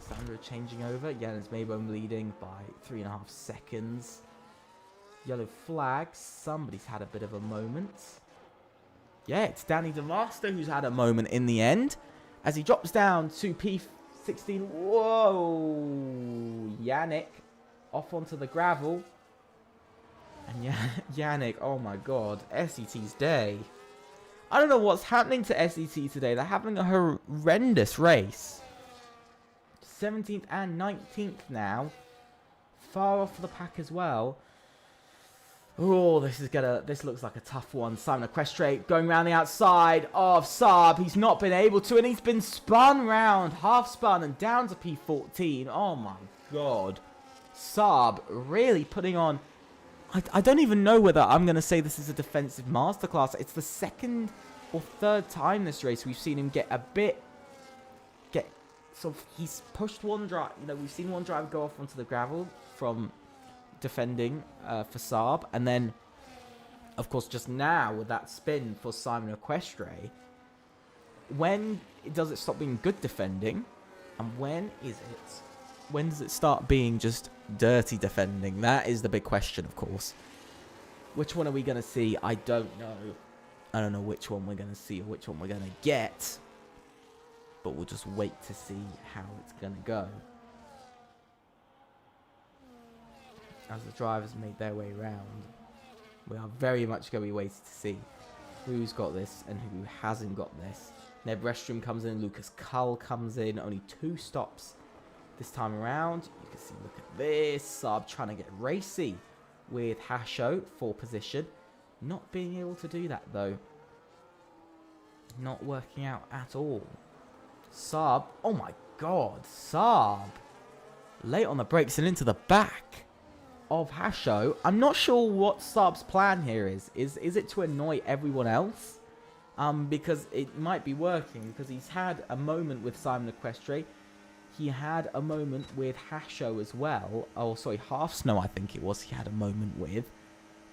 Sandro changing over. Janez Mayboom leading by 3.5 seconds. Yellow flag. Somebody's had a bit of a moment. Yeah, it's Danny DeMaster who's had a moment in the end, as he drops down to P16. Whoa! Yannick off onto the gravel. And Yannick, oh my god, SET's day. I don't know what's happening to SET today. They're having a horrendous race. 17th and 19th now. Far off the pack as well. Oh, this looks like a tough one. Simon Equestre going around the outside of Saab. He's not been able to, and he's been spun round, half spun, and down to P14. Oh my god. Saab really putting on... I don't even know whether I'm going to say this is a defensive masterclass. It's the 2nd or 3rd time this race we've seen him get a bit... he's pushed one drive. You know, we've seen one driver go off onto the gravel from defending for Saab, and then of course just now with that spin for Simon Equestre. When does it stop being good defending, and when does it start being just dirty defending? That is the big question, of course. Which one are we going to see? I don't know. I don't know which one we're going to see or which one we're going to get, but we'll just wait to see how it's going to go as the drivers make their way around. We are very much going to be waiting to see who's got this and who hasn't got this. Neb Restrom comes in, Lucas Cull comes in, only 2 stops this time around. You can see, look at this, Saab trying to get racy with Hasho for position. Not being able to do that though. Not working out at all. Saab, oh my god, Saab late on the brakes and into the back of Hasho. I'm not sure what Saab's plan here is. Is it to annoy everyone else? Because it might be working, because he's had a moment with Simon Equestre. He had a moment with Hasho as well. Oh, sorry, Half Snow, I think it was, he had a moment with.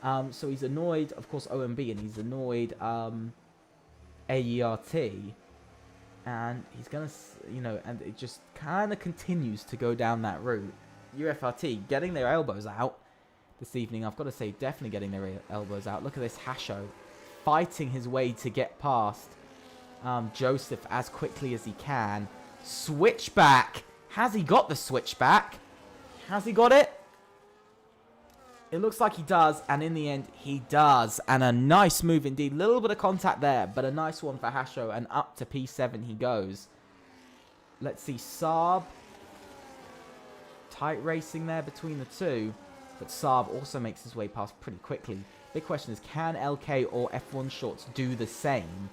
So he's annoyed, of course, OMB, and he's annoyed AERT. And he's going to, you know, and it just kind of continues to go down that route. UFRT getting their elbows out this evening. I've got to say, definitely getting their elbows out. Look at this Hasho fighting his way to get past Joseph as quickly as he can. Switchback. Has he got the switchback? Has he got it? It looks like he does, and in the end, he does. And a nice move indeed. Little bit of contact there, but a nice one for Hasho, and up to P7 he goes. Let's see, Saab. Tight racing there between the two, but Saab also makes his way past pretty quickly. Big question is, can LK or F1 Shorts do the same?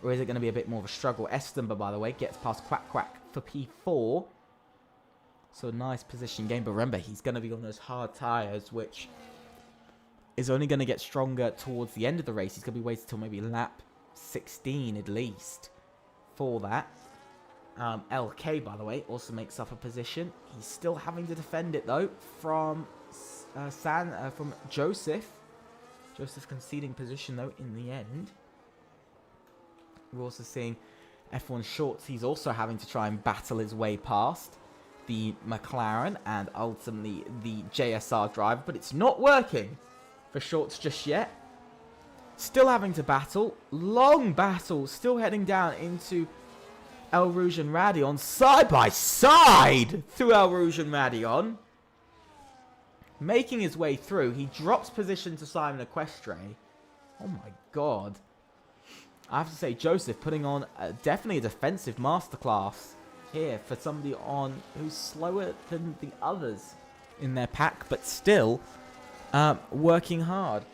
Or is it going to be a bit more of a struggle? Estemba, by the way, gets past Quack Quack for P4. So nice position game. But remember, he's going to be on those hard tyres, which is only going to get stronger towards the end of the race. He's going to be waiting until maybe lap 16 at least for that. LK, by the way, also makes up a position. He's still having to defend it, though, from Joseph. Joseph conceding position, though, in the end. We're also seeing F1 Shorts. He's also having to try and battle his way past the McLaren and ultimately the JSR driver, but it's not working for Shorts just yet. Still having to battle. Long battle. Still heading down into El Rouge and Radion side by side through El Rouge and Radion. Making his way through. He drops position to Simon Equestre. Oh my god. I have to say, Joseph putting on definitely a defensive masterclass here for somebody who's slower than the others in their pack, but still working hard.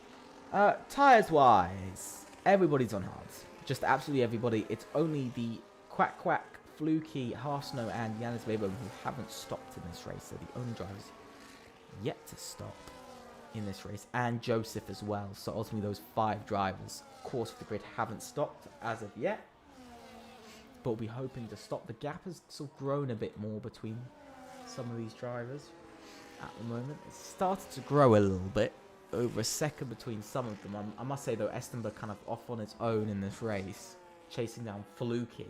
Tyres wise, everybody's on hards. Just absolutely everybody. It's only the Quack Quack, Fluky, Half Snow, and Yanis Bebo who haven't stopped in this race. They're the only drivers yet to stop in this race, and Joseph as well. So ultimately those 5 drivers, course for the grid, haven't stopped as of yet, but we'll be hoping to stop. The gap has sort of grown a bit more between some of these drivers at the moment. It's started to grow a little bit, over a second between some of them. I must say though, Estemba kind of off on its own in this race, chasing down Fluky.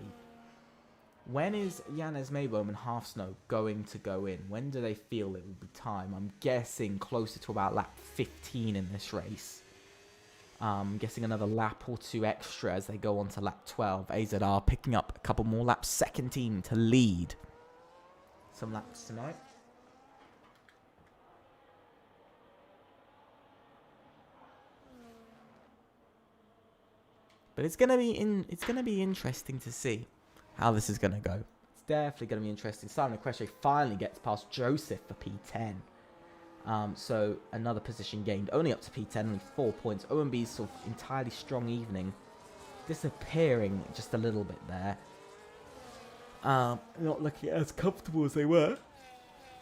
When is Yanes Mayboom and Half Snow going to go in? When do they feel it will be time? I'm guessing closer to about lap 15 in this race. I'm guessing another lap or 2 extra as they go on to lap 12. AZR picking up a couple more laps. Second team to lead some laps tonight. But it's gonna be interesting to see how this is gonna go. It's definitely gonna be interesting. Simon Equestre finally gets past Joseph for P10. So another position gained, only up to P10, only 4 points. OMB's sort of entirely strong evening disappearing just a little bit there. Not looking as comfortable as they were.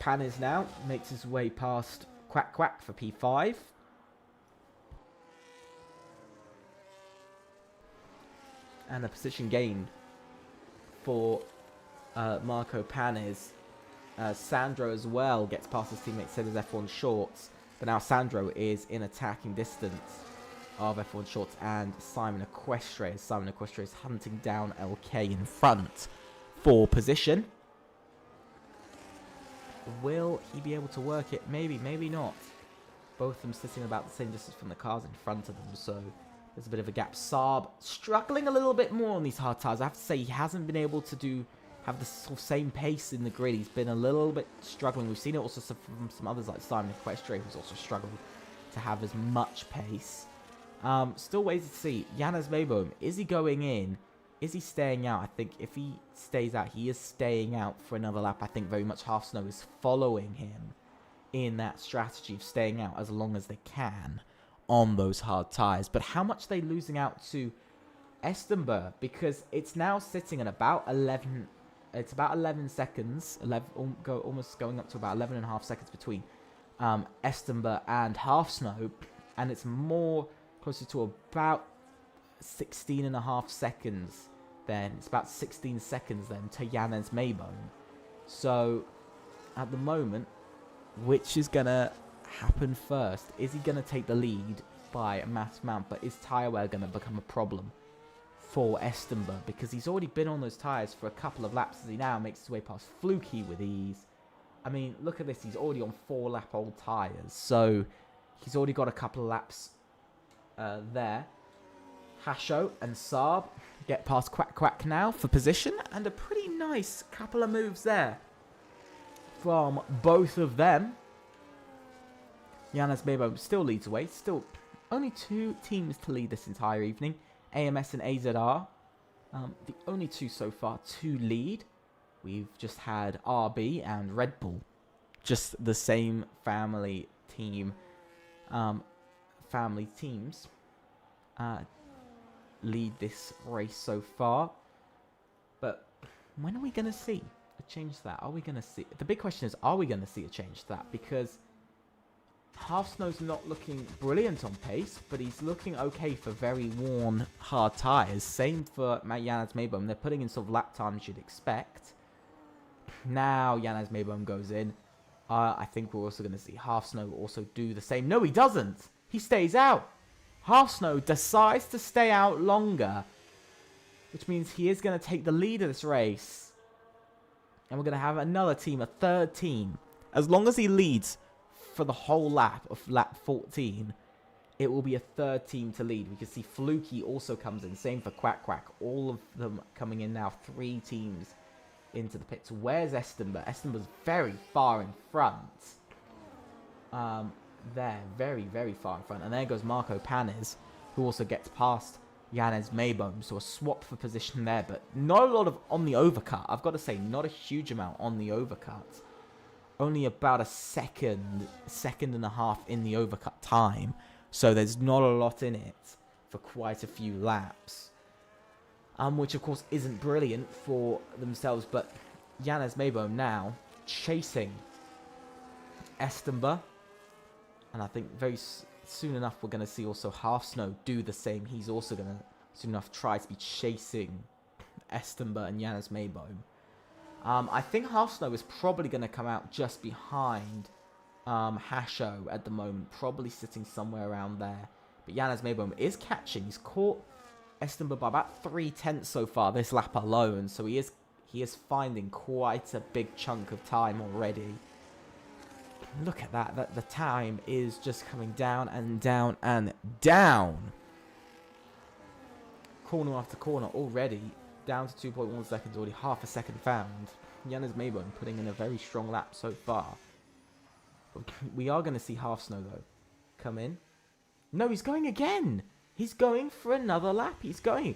Panis now makes his way past Quack Quack for P5. And a position gained for Marco Panis. Sandro as well gets past his teammate Cedars F1 Shorts. But now Sandro is in attacking distance of F1 Shorts and Simon Equestre. As Simon Equestre is hunting down LK in front for position. Will he be able to work it? Maybe, maybe not. Both of them sitting about the same distance from the cars in front of them, so there's a bit of a gap. Saab struggling a little bit more on these hard tyres. I have to say, he hasn't been able to have the sort of same pace in the grid. He's been a little bit struggling. We've seen it also from some others like Simon Equestre, who's also struggled to have as much pace. Still waiting to see. Yanis Mayboom, is he going in? Is he staying out? I think if he stays out, he is staying out for another lap. I think very much Half Snow is following him in that strategy of staying out as long as they can on those hard tyres. But how much are they losing out to Estemba? Because it's now sitting at about 11. It's about 11 seconds. Almost going up to about 11 and a half seconds between Estemba and Half Snow. And it's more closer to about 16 and a half seconds then. It's about 16 seconds then to Yanes Mayboom. So at the moment, which is going to happen first? Is he going to take the lead by a massive amount? But is tyre wear going to become a problem for Estemba? Because he's already been on those tyres for a couple of laps as he now makes his way past Fluky with ease. I mean, look at this. He's already on 4-lap-old tyres. So he's already got a couple of laps there. Hasho and Saab get past Quack Quack now for position. And a pretty nice couple of moves there from both of them. Yanez Mebo still leads away. Still only 2 teams to lead this entire evening. AMS and AZR. The only 2 so far to lead. We've just had RB and Red Bull. Just the same family team. Family teams lead this race so far. But when are we going to see a change to that? Are we going to see... The big question is, are we going to see a change to that? Because Half Snow's not looking brilliant on pace, but he's looking okay for very worn, hard tyres. Same for Yanez Mebom. They're putting in sort of lap times you'd expect. Now Yanez Mebom goes in. I think we're also going to see Half Snow also do the same. No, he doesn't. He stays out. Half Snow decides to stay out longer, which means he is going to take the lead of this race. And we're going to have another team, a third team. As long as he leads for the whole lap of lap 14, it will be a third team to lead. We can see Fluky also comes in. Same for Quack Quack. All of them coming in now. 3 teams into the pits. Where's Estember? Estember's very far in front. There, very, very far in front. And there goes Marco Panes, who also gets past Yanez Mebom. So a swap for position there, but not a lot of on the overcut. I've got to say, not a huge amount on the overcut. Only about a second and a half in the overcut time. So there's not a lot in it for quite a few laps. Which of course isn't brilliant for themselves, but Yanez Mebom now chasing Estember. And I think very soon enough we're going to see also Half Snow do the same. He's also going to soon enough try to be chasing Estember and Yanez Mebom. I think Half Snow is probably going to come out just behind Hasho at the moment. Probably sitting somewhere around there. But Yanez Mebom is catching. He's caught Estember by about 3/10 so far this lap alone. So he is finding quite a big chunk of time already. Look at that. The time is just coming down and down and down. Corner after corner already. Down to 2.1 seconds, already half a second found. Yanez Mebom putting in a very strong lap so far. We are going to see Half Snow, though, come in. No, he's going again. He's going for another lap. He's going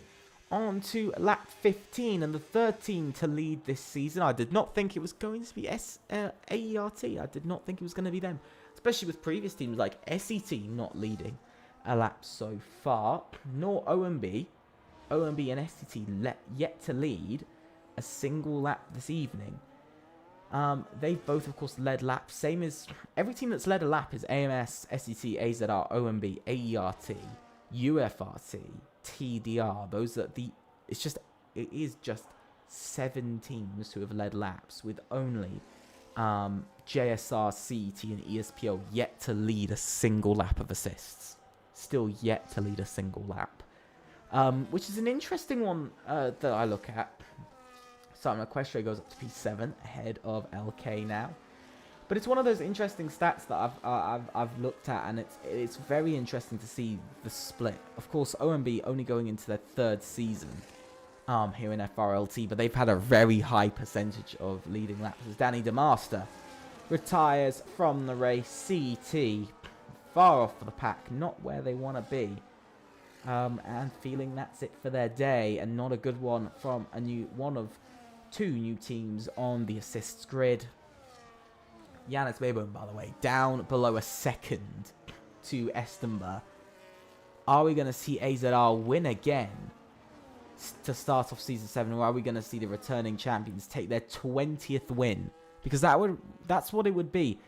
on to lap 15 and the third team to lead this season. I did not think it was going to be AERT. I did not think it was going to be them. Especially with previous teams like SET not leading a lap so far. Nor OMB. OMB and SET yet to lead a single lap this evening. They've both, of course, led laps. Same as every team that's led a lap is AMS, SET, AZR, OMB, AERT, UFRT, TDR. Those are it is just 7 teams who have led laps, with only JSR, CET, and ESPO yet to lead a single lap of assists. Still yet to lead a single lap. Which is an interesting one that I look at. Simon Equestria goes up to P7 ahead of LK now. But it's one of those interesting stats that I've looked at, and it's very interesting to see the split. Of course, OMB only going into their 3rd season here in FRLT, but they've had a very high percentage of leading laps. As Danny DeMaster retires from the race. CT far off for the pack, not where they want to be. And feeling that's it for their day, and not a good one from one of 2 new teams on the assists grid. Yanez Mebom, by the way, down below a second to Estember. Are we going to see AZR win again to start off Season 7, or are we going to see the returning champions take their 20th win? Because that's what it would be.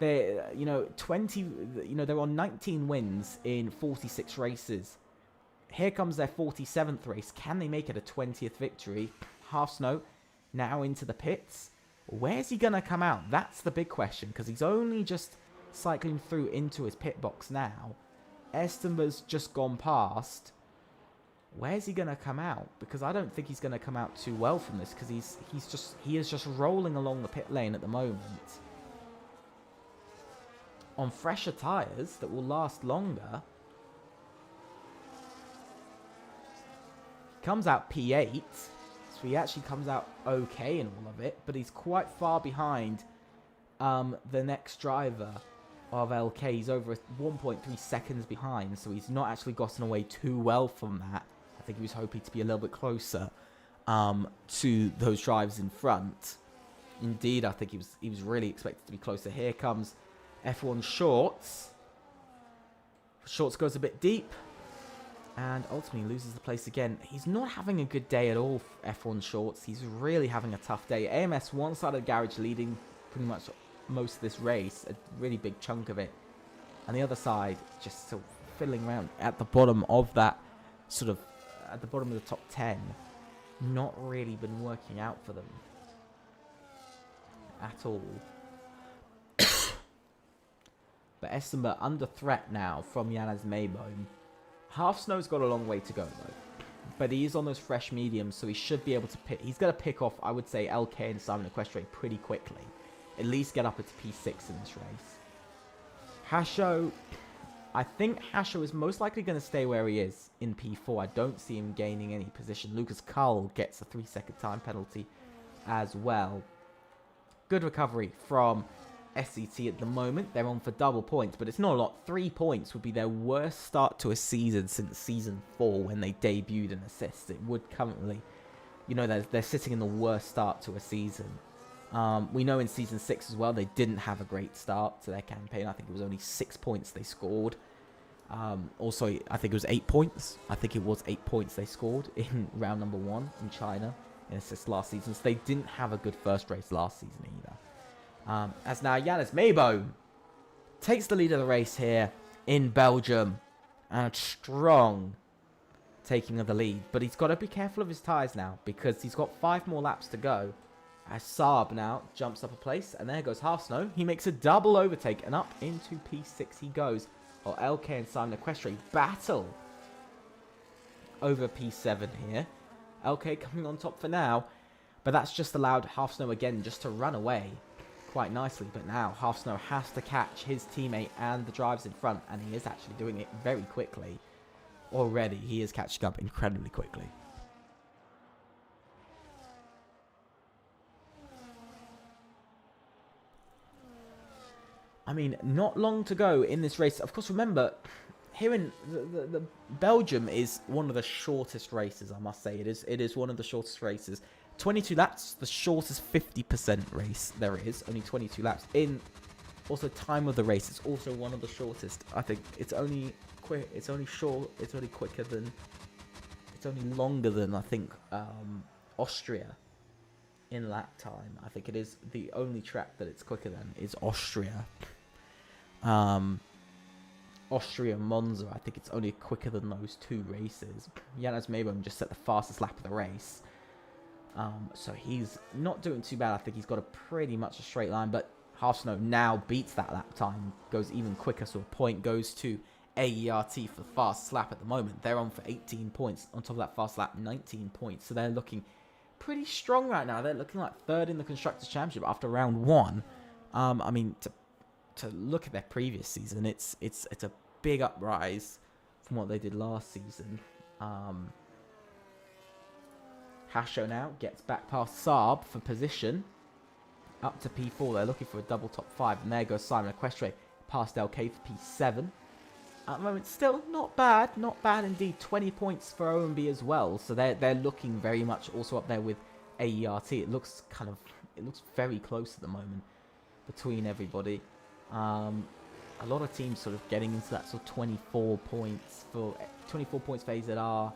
They're, they're on 19 wins in 46 races. Here comes their 47th race. Can they make it a 20th victory? Half Snow now into the pits. Where's he going to come out? That's the big question, because he's only just cycling through into his pit box now. Estember's just gone past. Where's he going to come out? Because I don't think he's going to come out too well from this, because he is just rolling along the pit lane at the moment on fresher tyres that will last longer. Comes out P8, so he actually comes out okay in all of it, but he's quite far behind the next driver of LK. He's over 1.3 seconds behind, so he's not actually gotten away too well from that. I think he was hoping to be a little bit closer to those drivers in front. Indeed, I think he was really expected to be closer. Here comes F1 Shorts. Shorts goes a bit deep and ultimately loses the place again. He's not having a good day at all, F1 Shorts. He's really having a tough day. AMS one side of the garage leading pretty much most of this race, a really big chunk of it. And the other side just sort of fiddling around at the bottom of that, sort of at the bottom of the top 10. Not really been working out for them at all. But Essenberg under threat now from Yanez Maybone. Half Snow's got a long way to go though. But he is on those fresh mediums, so he should be able to pick. He's going to pick off, I would say, LK and Simon Equestre pretty quickly. At least get up into P6 in this race. Hasho, I think Hasho is most likely going to stay where he is in P4. I don't see him gaining any position. Lucas Cull gets a 3-second time penalty as well. Good recovery from SCT at the moment. They're on for double points, but it's not a lot. 3 points would be their worst start to a season since Season 4 when they debuted an assist. It would currently, you know, they're sitting in the worst start to a season. We know in Season 6 as well, they didn't have a great start to their campaign. I think it was only 6 points they scored. Also, I think it was 8 points. I think it was 8 points they scored in round number 1 in China in assists last season. So they didn't have a good first race last season either. As now Yanez Maybone takes the lead of the race here in Belgium. And strong taking of the lead. But he's got to be careful of his tyres now, because he's got 5 more laps to go. As Saab now jumps up a place, and there goes Half Snow. He makes a double overtake, and up into P6 he goes. While LK and Simon Equestre battle over P7 here. LK coming on top for now, but that's just allowed Half Snow again just to run away quite nicely. But now Half Snow has to catch his teammate and the drivers in front, and he is actually doing it very quickly. Already, he is catching up incredibly quickly. I mean, not long to go in this race. Of course, remember, here in the Belgium is one of the shortest races, I must say. It is one of the shortest races. 22 laps, the shortest 50% race there is. Only 22 laps. In also time of the race, it's also one of the shortest. I think it's only quick. It's only short. It's only quicker than. It's only longer than I think Austria in lap time. I think it is the only track that it's quicker than is Austria. Austria Monza, I think it's only quicker than those 2 races. Yanez Maybone just set the fastest lap of the race. So he's not doing too bad. I think he's got a pretty much a straight line, but Half Snow now beats that lap time, goes even quicker, so a point goes to AERT for the fastest lap at the moment. They're on for 18 points. On top of that fast lap, 19 points. So they're looking pretty strong right now. They're looking like 3rd in the Constructors' Championship after round 1. I mean, to look at their previous season, it's a big uprise from what they did last season. Hasho now gets back past Saab for position. Up to P4, they're looking for a double top 5. And there goes Simon Equestre past LK for P7. At the moment, still not bad indeed. 20 points for OMB as well. So they're looking very much also up there with AERT. It looks very close at the moment between everybody. A lot of teams sort of getting into that sort of 24 points for AZR.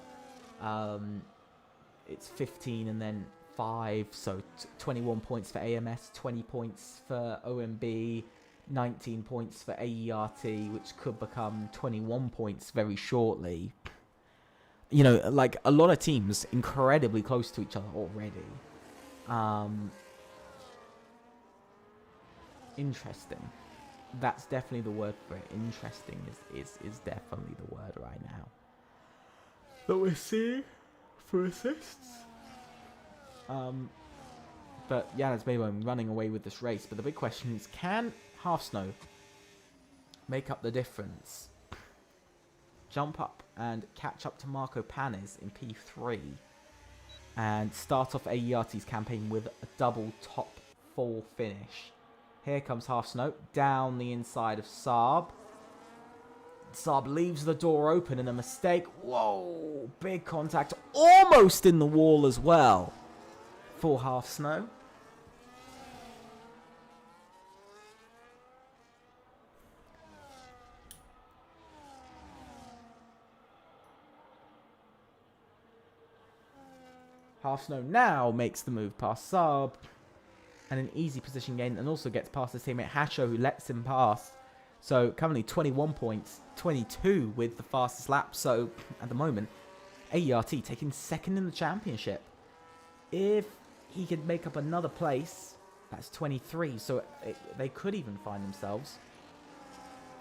It's 15 and then 5, so 21 points for AMS, 20 points for OMB, 19 points for AERT, which could become 21 points very shortly. You know, like a lot of teams incredibly close to each other already. Interesting. That's definitely the word for it. Interesting is definitely the word right now. that we're seeing for assists. But Janez Maybom running away with this race. But the big question is, can Half Snow make up the difference? Jump up and catch up to Marco Panes in P3. And start off AERT's campaign with a double top 4 finish. Here comes Half Snow down the inside of Saab. Saab leaves the door open and a mistake. Whoa, big contact. Almost in the wall as well for Half Snow. Half Snow now makes the move past Saab. And an easy position gain, and also gets past his teammate Hasho, who lets him pass. So currently 21 points, 22 with the fastest lap. So at the moment, AERT taking second in the championship. If he could make up another place, that's 23. So they could even find themselves.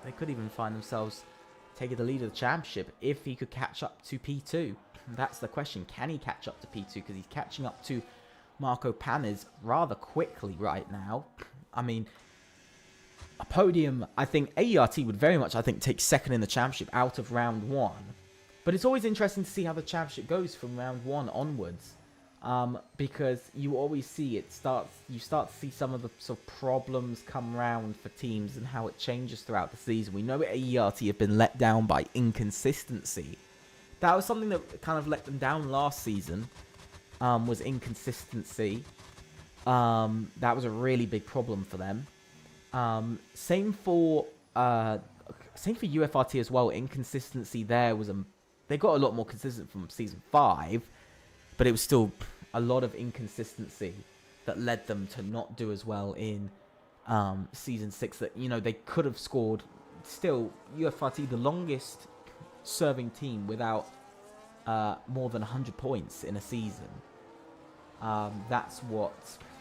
Taking the lead of the championship if he could catch up to P2. That's the question. Can he catch up to P2? Because he's catching up to Marco Panes rather quickly right now. I mean, a podium, I think AERT would very much, take second in the championship out of round 1. But it's always interesting to see how the championship goes from round 1 onwards. Because you always see you start to see some of the sort of problems come round for teams and how it changes throughout the season. We know AERT have been let down by inconsistency. That was something that kind of let them down last season. Was inconsistency. That was a really big problem for them. Same for UFRT as well. Inconsistency there was they got a lot more consistent from season 5, but it was still a lot of inconsistency that led them to not do as well in season 6. That they could have scored. Still, UFRT the longest serving team without more than 100 points in a season. That's what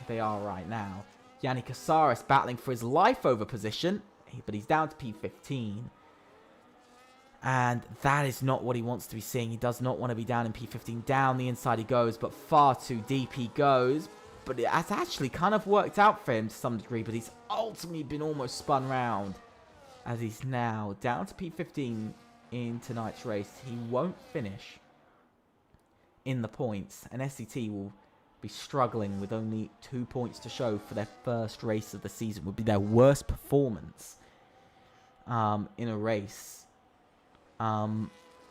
they are right now. Yannick Casares battling for his life over position, but he's down to P15. And that is not what he wants to be seeing. He does not want to be down in P15. Down the inside he goes, but far too deep he goes. But it has actually kind of worked out for him to some degree, but he's ultimately been almost spun round as he's now down to P15 in tonight's race. He won't finish in the points, and SCT will be struggling with only 2 points to show for their first race of the season. Would be their worst performance in a race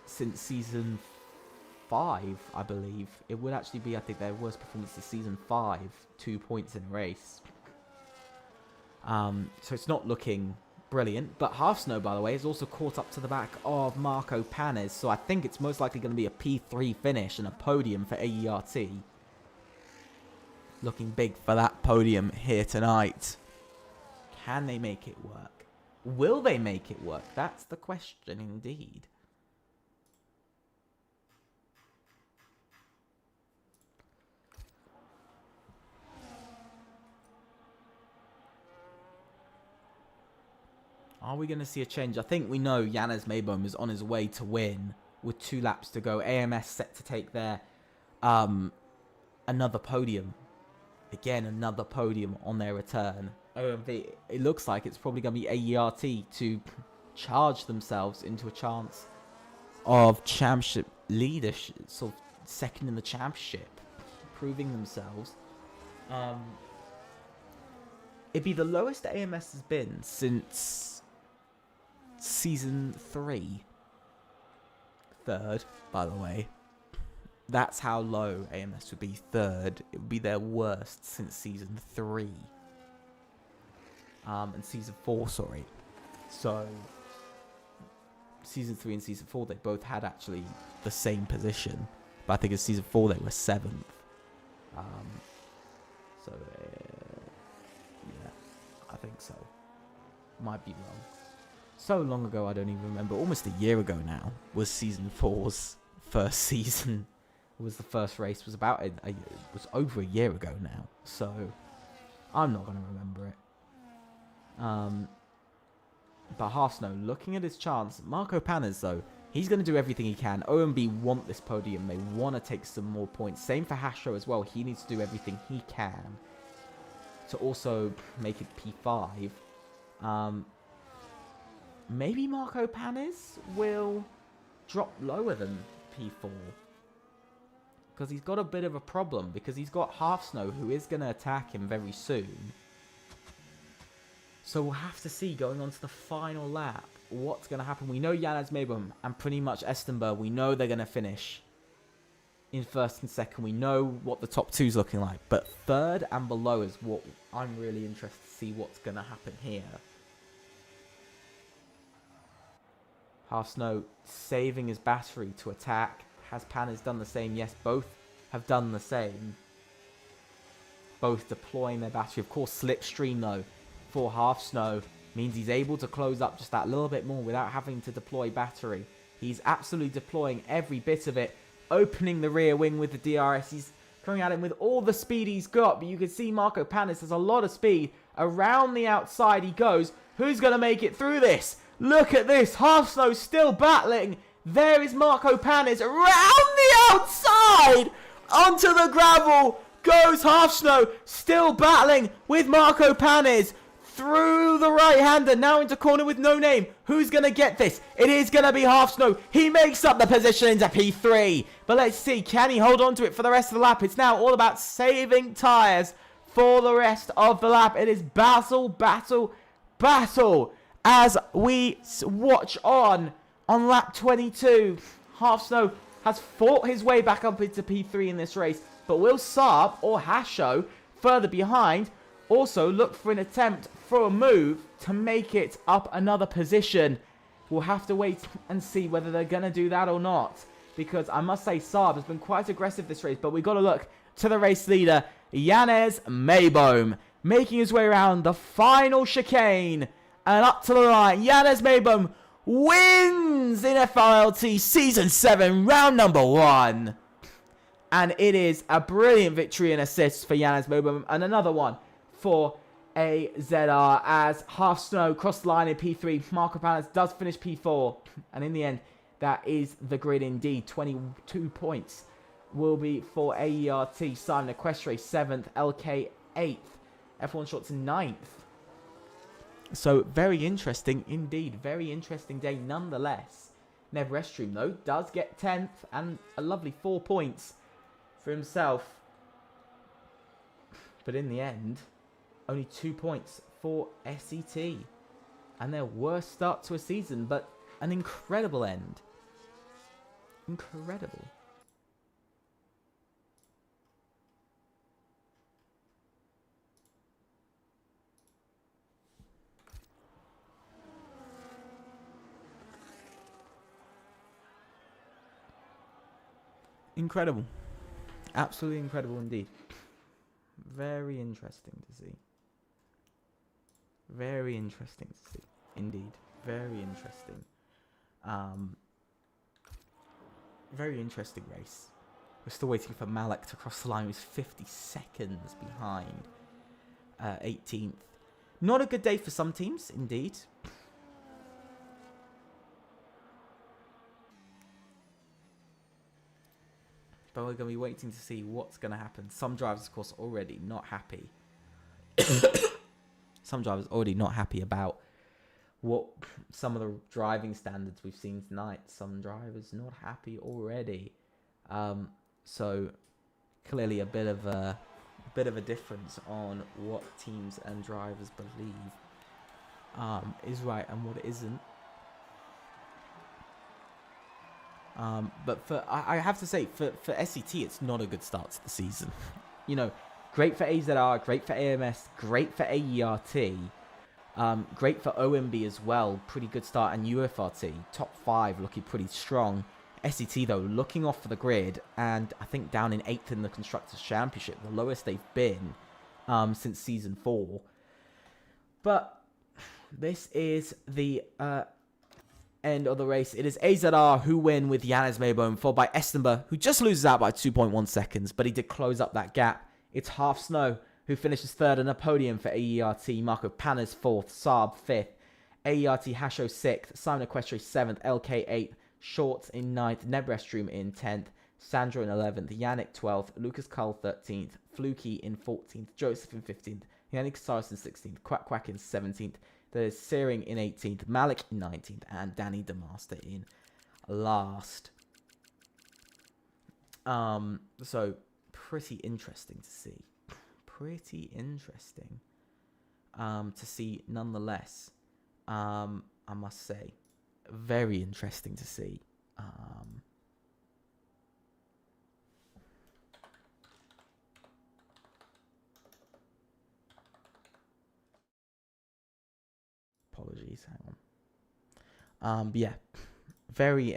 since season 5, I believe. It would actually be, their worst performance this season 5, 2 points in a race. So it's not looking brilliant. But Half Snow, by the way, is also caught up to the back of Marco Panes. So I think it's most likely going to be a P3 finish and a podium for AERT. Looking big for that podium here tonight. Can they make it work? Will they make it work? That's the question indeed. Are we going to see a change? I think we know Janez Maybom is on his way to win with 2 laps to go. AMS set to take their another podium. Again, another podium on their return. OMV, it looks like it's probably going to be AERT to charge themselves into a chance of championship leadership, sort of second in the championship, proving themselves. It'd be the lowest AMS has been since season 3. 3rd, by the way. That's how low AMS would be. 3rd. It would be their worst since season 3. And season 4, sorry. So, season 3 and season 4, they both had actually the same position. But I think in season 4, they were 7th. So, yeah, I think so. Might be wrong. So long ago, I don't even remember. Almost a year ago now was season 4's first season. Was the first race. Was about it was over a year ago now. So I'm not going to remember it. But Half Snow looking at his chance. Marco Panes though He's going to do everything he can. OMB want this podium. They want to take some more points. Same for Hasho as well. He needs to do everything he can to also make it P5. Maybe Marco Panis will drop lower than P4. Because he's got a bit of a problem. Because he's got Half Snow, who is going to attack him very soon. So we'll have to see, going on to the final lap, what's going to happen. We know Janez Mebum and pretty much Estenberg, we know they're going to finish in first and second. We know what the top two's looking like. But third and below is what I'm really interested to see what's going to happen here. Half Snow saving his battery to attack. Has Panis done the same? Yes, both have done the same. Both deploying their battery. Of course, Slipstream, though, for Half Snow means he's able to close up just that little bit more without having to deploy battery. He's absolutely deploying every bit of it. Opening the rear wing with the DRS. He's coming at him with all the speed he's got. But you can see Marco Panis has a lot of speed. Around the outside he goes. Who's going to make it through this? Look at this. Half Snow still battling. There is Marco Panis. Around the outside. Onto the gravel goes Half Snow. Still battling with Marco Panis. Through the right-hander, now into corner with no name. Who's going to get this? It is going to be Half Snow. He makes up the position into P3. But let's see, can he hold on to it for the rest of the lap? It's now all about saving tyres for the rest of the lap. It is battle, battle, battle as we watch on lap 22. Half Snow has fought his way back up into P3 in this race. But will Saab or Hasho, further behind, also look for an attempt for a move to make it up another position? We'll have to wait and see whether they're going to do that or not. Because I must say Saab has been quite aggressive this race. But we've got to look to the race leader, Janez Mebum, making his way around the final chicane. And up to the line, Janez Mebum wins in FRLT Season 7, round number 1. And it is a brilliant victory and assist for Janez Mebum. And another one for AZR as Half Snow crossed the line in P3. Marco Panis does finish P4. And in the end, that is the grid indeed. 22 points will be for AERT. Simon Equestre 7th, LK 8th, F1 Shorts 9th. So very interesting indeed. Very interesting day nonetheless. Nev Restream, though, does get 10th and a lovely 4 points for himself. But in the end, only 2 points for SET. And their worst start to a season, but an incredible end. Incredible. Incredible. Absolutely incredible indeed. Very interesting to see. Very interesting to see. Indeed. Very interesting. Very interesting race. We're still waiting for Malak to cross the line. He's 50 seconds behind 18th. Not a good day for some teams, indeed. But we're going to be waiting to see what's going to happen. Some drivers, of course, already not happy. Some drivers already not happy about what some of the driving standards we've seen tonight. Some drivers not happy already. So clearly a bit of a difference on what teams and drivers believe is right and what isn't. But I have to say, for SET, it's not a good start to the season. You know, great for AZR, great for AMS, great for AERT, great for OMB as well. Pretty good start, and UFRT, top 5, looking pretty strong. SET, though, looking off for the grid, and I think down in 8th in the Constructors' Championship, the lowest they've been since Season 4. But this is the end of the race. It is AZR who win with Janez Mebum, followed by Estenberg, who just loses out by 2.1 seconds, but he did close up that gap. It's Half Snow who finishes 3rd on a podium for AERT, Marco Panis 4th, Saab 5th, AERT Hasho 6th, Simon Equestre 7th, LK 8th, Shorts in 9th, Nebrestrume in 10th, Sandro in 11th, Yannick 12th, Lucas Carl 13th, Fluky in 14th, Joseph in 15th, Yannick Sarson 16th, Quack Quack in 17th, there's Searing in 18th, Malik in 19th, and Danny DeMaster in last. So pretty interesting to see. Pretty interesting to see nonetheless. I must say, very interesting to see. Apologies, hang on. But yeah, very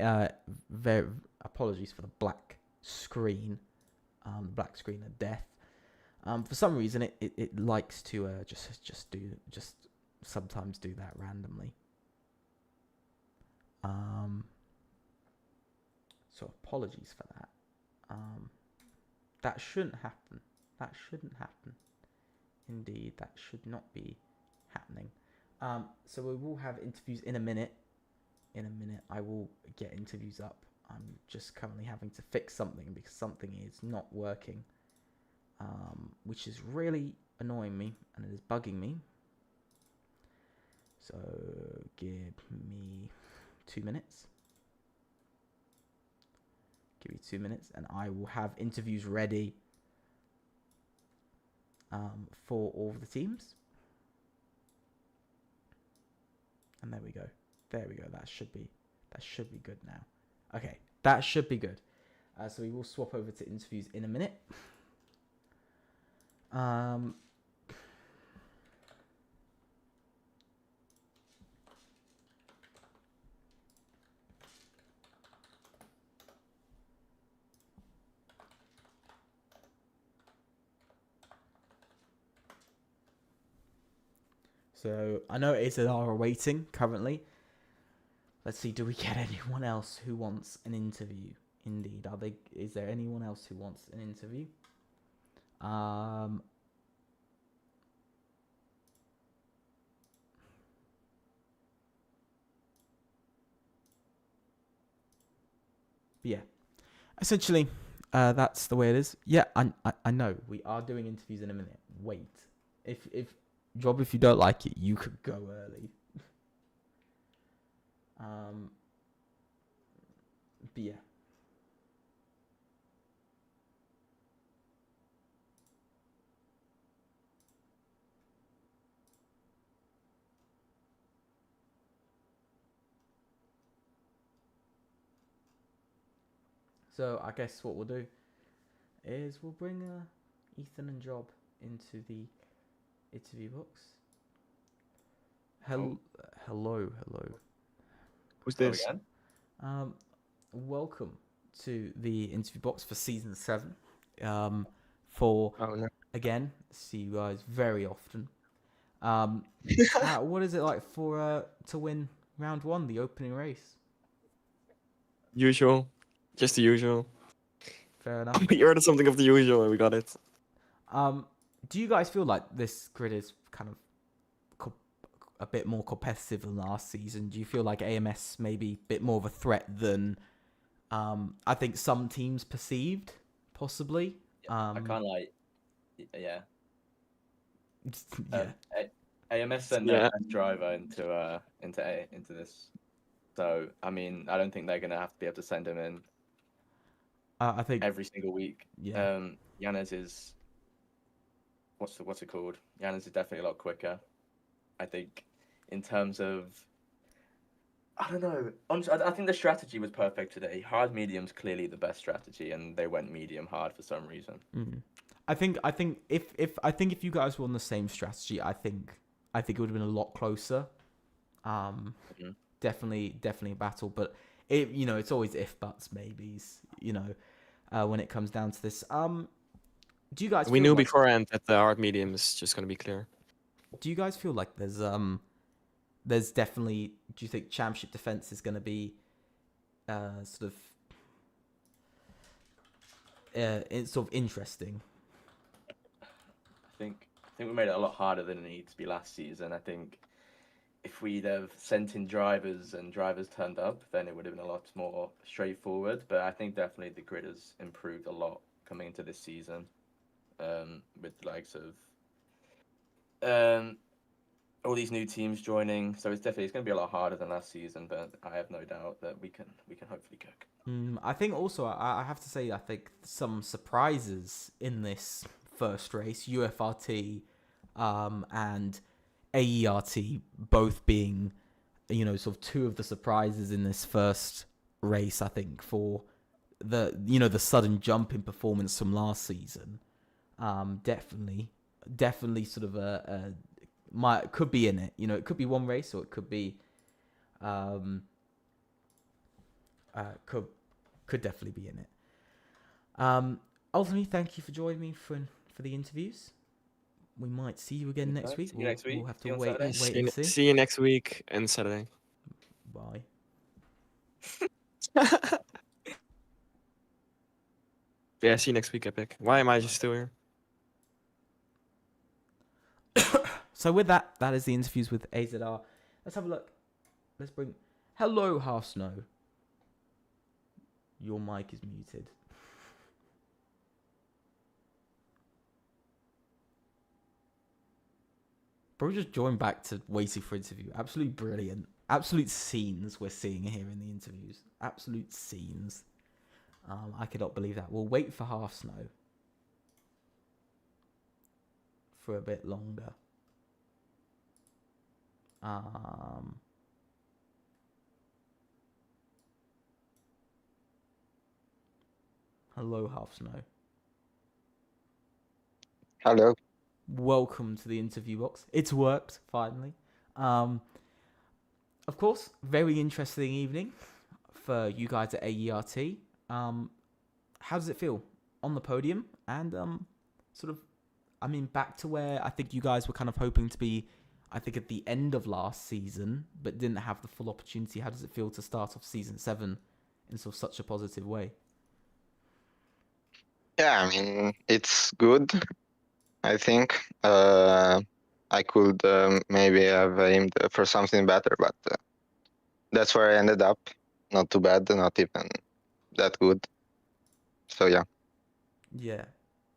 apologies for the black screen. Black screen of death. For some reason, it likes to just sometimes do that randomly. So apologies for that. That shouldn't happen. That shouldn't happen. Indeed, that should not be happening. So we will have interviews in a minute. In a minute, I will get interviews up. I'm just currently having to fix something because something is not working, which is really annoying me and it is bugging me. So give me 2 minutes. Give me 2 minutes and I will have interviews ready for all of the teams. And there we go. There we go. That should be good now. Okay, that should be good. So we will swap over to interviews in a minute. So I know AZR are waiting currently. Let's see, do we get anyone else who wants an interview? Indeed, is there anyone else who wants an interview? But yeah, essentially, that's the way it is. Yeah, I know we are doing interviews in a minute. Wait, if Rob, if you don't like it, you could go early. But yeah. So I guess what we'll do is we'll bring Ethan and Job into the interview box. Hello. Who's this? Welcome to the interview box for season 7. Again, see you guys very often. What is it like for to win round 1, the opening race? Usual, just the usual. Fair enough. We ordered something of the usual and we got it. Do you guys feel like this grid is kind of a bit more competitive than last season? Do you feel like AMS maybe a bit more of a threat than I think some teams perceived, possibly? I kind of like, yeah. Yeah. AMS sent their best driver into this, so I mean, I don't think they're gonna have to be able to send him in. I think every single week. Yeah. Yanez is what's it called? Yanez is definitely a lot quicker. I think in terms of, I don't know. I think the strategy was perfect today. Hard medium's clearly the best strategy, and they went medium hard for some reason. Mm-hmm. I think if you guys were on the same strategy, I think it would have been a lot closer. Definitely a battle, but it's always if buts maybes. When it comes down to this. Do you guys? We knew beforehand that the hard medium is just going to be clear. Do you guys feel like there's definitely? Do you think championship defense is going to be sort of interesting? I think we made it a lot harder than it needed to be last season. I think if we'd have sent in drivers and drivers turned up, then it would have been a lot more straightforward. But I think definitely the grid has improved a lot coming into this season, with the likes of all these new teams joining. So it's going to be a lot harder than last season. But I have no doubt that we can hopefully cook. I think also I have to say I think some surprises in this first race, UFRT and AERT both being, sort of two of the surprises in this first race. I think for the sudden jump in performance from last season, definitely sort of could be in it. It could be one race or it could be could definitely be in it. Ultimately, thank you for joining me for the interviews. We might see you again next week. See you next week. We'll have See to you on wait Saturday. and see. See you next week and Saturday. Bye. Yeah, see you next week, Epic. Why am I just still here? So with that is the interviews with AZR. Let's have a look. Let's bring... Hello, Half Snow. Your mic is muted. Probably just join back to waiting for interview. Absolutely brilliant. Absolute scenes we're seeing here in the interviews. Absolute scenes. I cannot believe that. We'll wait for Half Snow for a bit longer. Hello, Half Snow. Hello. Welcome to the interview box. It's worked, finally. Of course, very interesting evening for you guys at AERT. How does it feel on the podium? And back to where I think you guys were kind of hoping to be, I think, at the end of last season, but didn't have the full opportunity. How does it feel to start off season 7 in sort of such a positive way? Yeah, it's good. I think I could maybe have aimed for something better, but that's where I ended up. Not too bad, not even that good. So yeah. Yeah.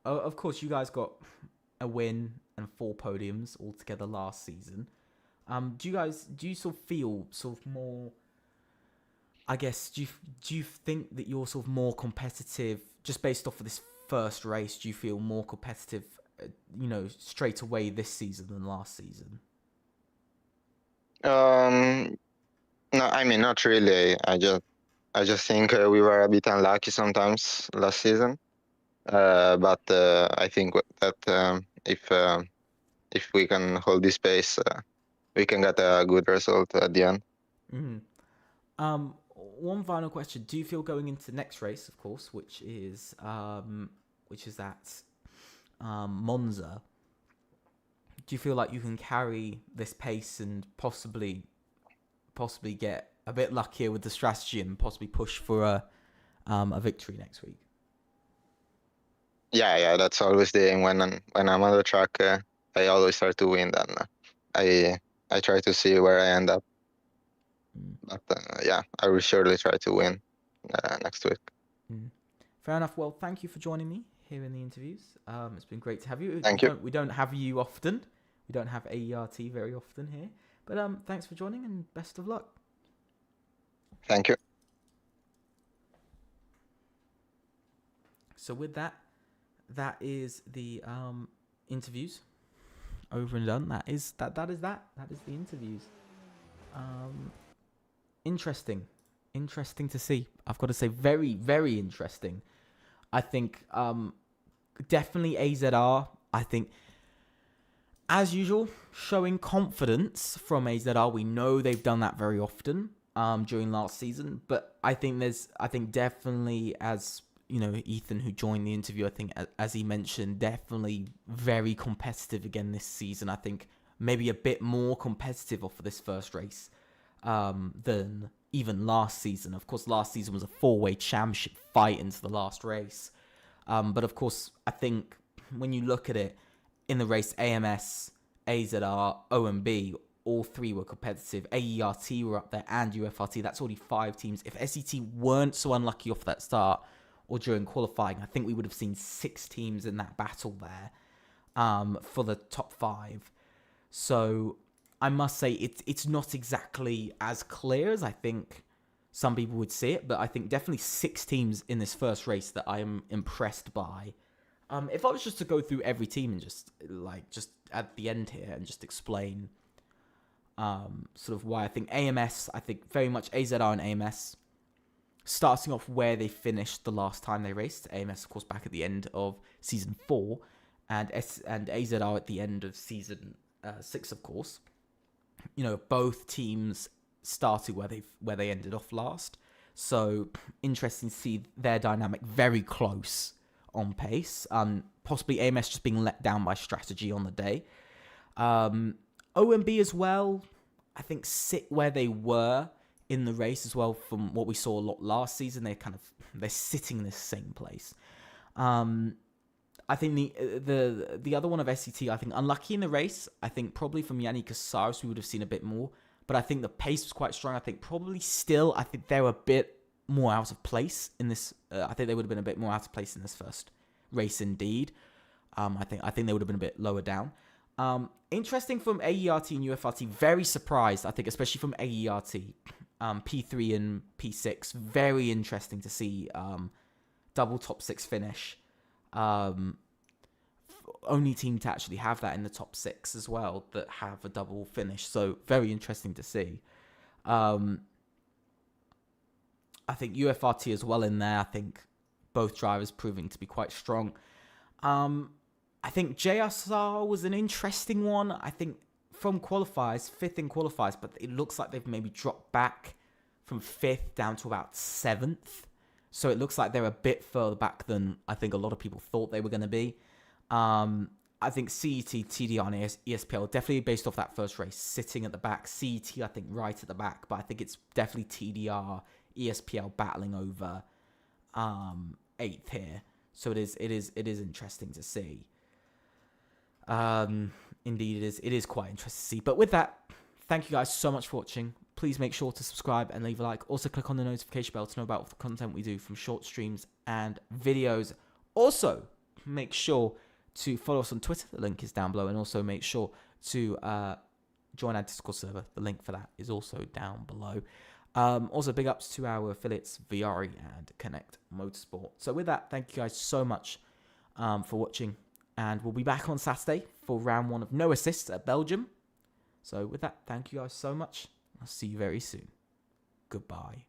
Of course, you guys got a win and 4 podiums altogether last season. Do you sort of feel sort of more, I guess, do you think that you're sort of more competitive just based off of this first race? Do you feel more competitive, straight away this season than last season? No, not really. I just think we were a bit unlucky sometimes last season. But I think that if we can hold this pace, we can get a good result at the end. Mm-hmm. One final question: do you feel going into next race, of course, which is at Monza? Do you feel like you can carry this pace and possibly get a bit luckier with the strategy and possibly push for a victory next week? Yeah, that's always the aim. When I'm on the track, I always try to win. Then I try to see where I end up. But yeah, I will surely try to win next week. Fair enough. Well, thank you for joining me here in the interviews. It's been great to have you. Thank you. We don't have you often. We don't have AERT very often here. But thanks for joining and best of luck. Thank you. So with that is the interviews over and done. That is the interviews. Interesting to see. I've got to say, very, very interesting. I think definitely AZR. I think, as usual, showing confidence from AZR. We know they've done that very often during last season, but I think definitely, as Ethan, who joined the interview, I think, as he mentioned, definitely very competitive again this season. I think maybe a bit more competitive off of this first race than even last season. Of course, last season was a 4-way championship fight into the last race. But of course, I think when you look at it in the race, AMS, AZR, OMB, all three were competitive. AERT were up there and UFRT. That's already 5 teams. If SET weren't so unlucky off that start or during qualifying, I think we would have seen 6 teams in that battle there for the top 5. So I must say it's not exactly as clear as I think some people would see it, but I think definitely 6 teams in this first race that I am impressed by. If I was just to go through every team and just at the end here and just explain sort of why I think AMS, I think very much AZR and AMS, starting off where they finished the last time they raced. AMS, of course, back at the end of Season 4, and AZR at the end of Season 6, of course. You know, both teams started where they ended off last. So, interesting to see their dynamic very close on pace. Possibly AMS just being let down by strategy on the day. OMB as well, I think, sit where they were in the race as well from what we saw a lot last season. They're sitting in the same place. I think the other one of SCT, I think, unlucky in the race. I think probably from Yanni Casares we would have seen a bit more. But I think the pace was quite strong. I think probably still, I think they were a bit more out of place in this. I think they would have been a bit more out of place in this first race indeed. I think they would have been a bit lower down. Interesting from AERT and UFRT. Very surprised, I think, especially from AERT. P3 and P6. Very interesting to see double top 6 finish. Only team to actually have that in the top 6 as well, that have a double finish. So very interesting to see. I think UFRT as well in there. I think both drivers proving to be quite strong. I think JSR was an interesting one. I think from qualifiers, 5th in qualifiers, but it looks like they've maybe dropped back from 5th down to about 7th. So it looks like they're a bit further back than I think a lot of people thought they were going to be. I think CET, TDR, and ESPL, definitely based off that first race, sitting at the back. CET, I think, right at the back, but I think it's definitely TDR, ESPL battling over 8th here. So it is interesting to see. Indeed, it is quite interesting to see. But with that, thank you guys so much for watching. Please make sure to subscribe and leave a like. Also, click on the notification bell to know about all the content we do from short streams and videos. Also, make sure to follow us on Twitter. The link is down below. And also make sure to join our Discord server. The link for that is also down below. Also, big ups to our affiliates, VRE and Connect Motorsport. So with that, thank you guys so much for watching. And we'll be back on Saturday for round 1 of no assists at Belgium. So with that, thank you guys so much. I'll see you very soon. Goodbye.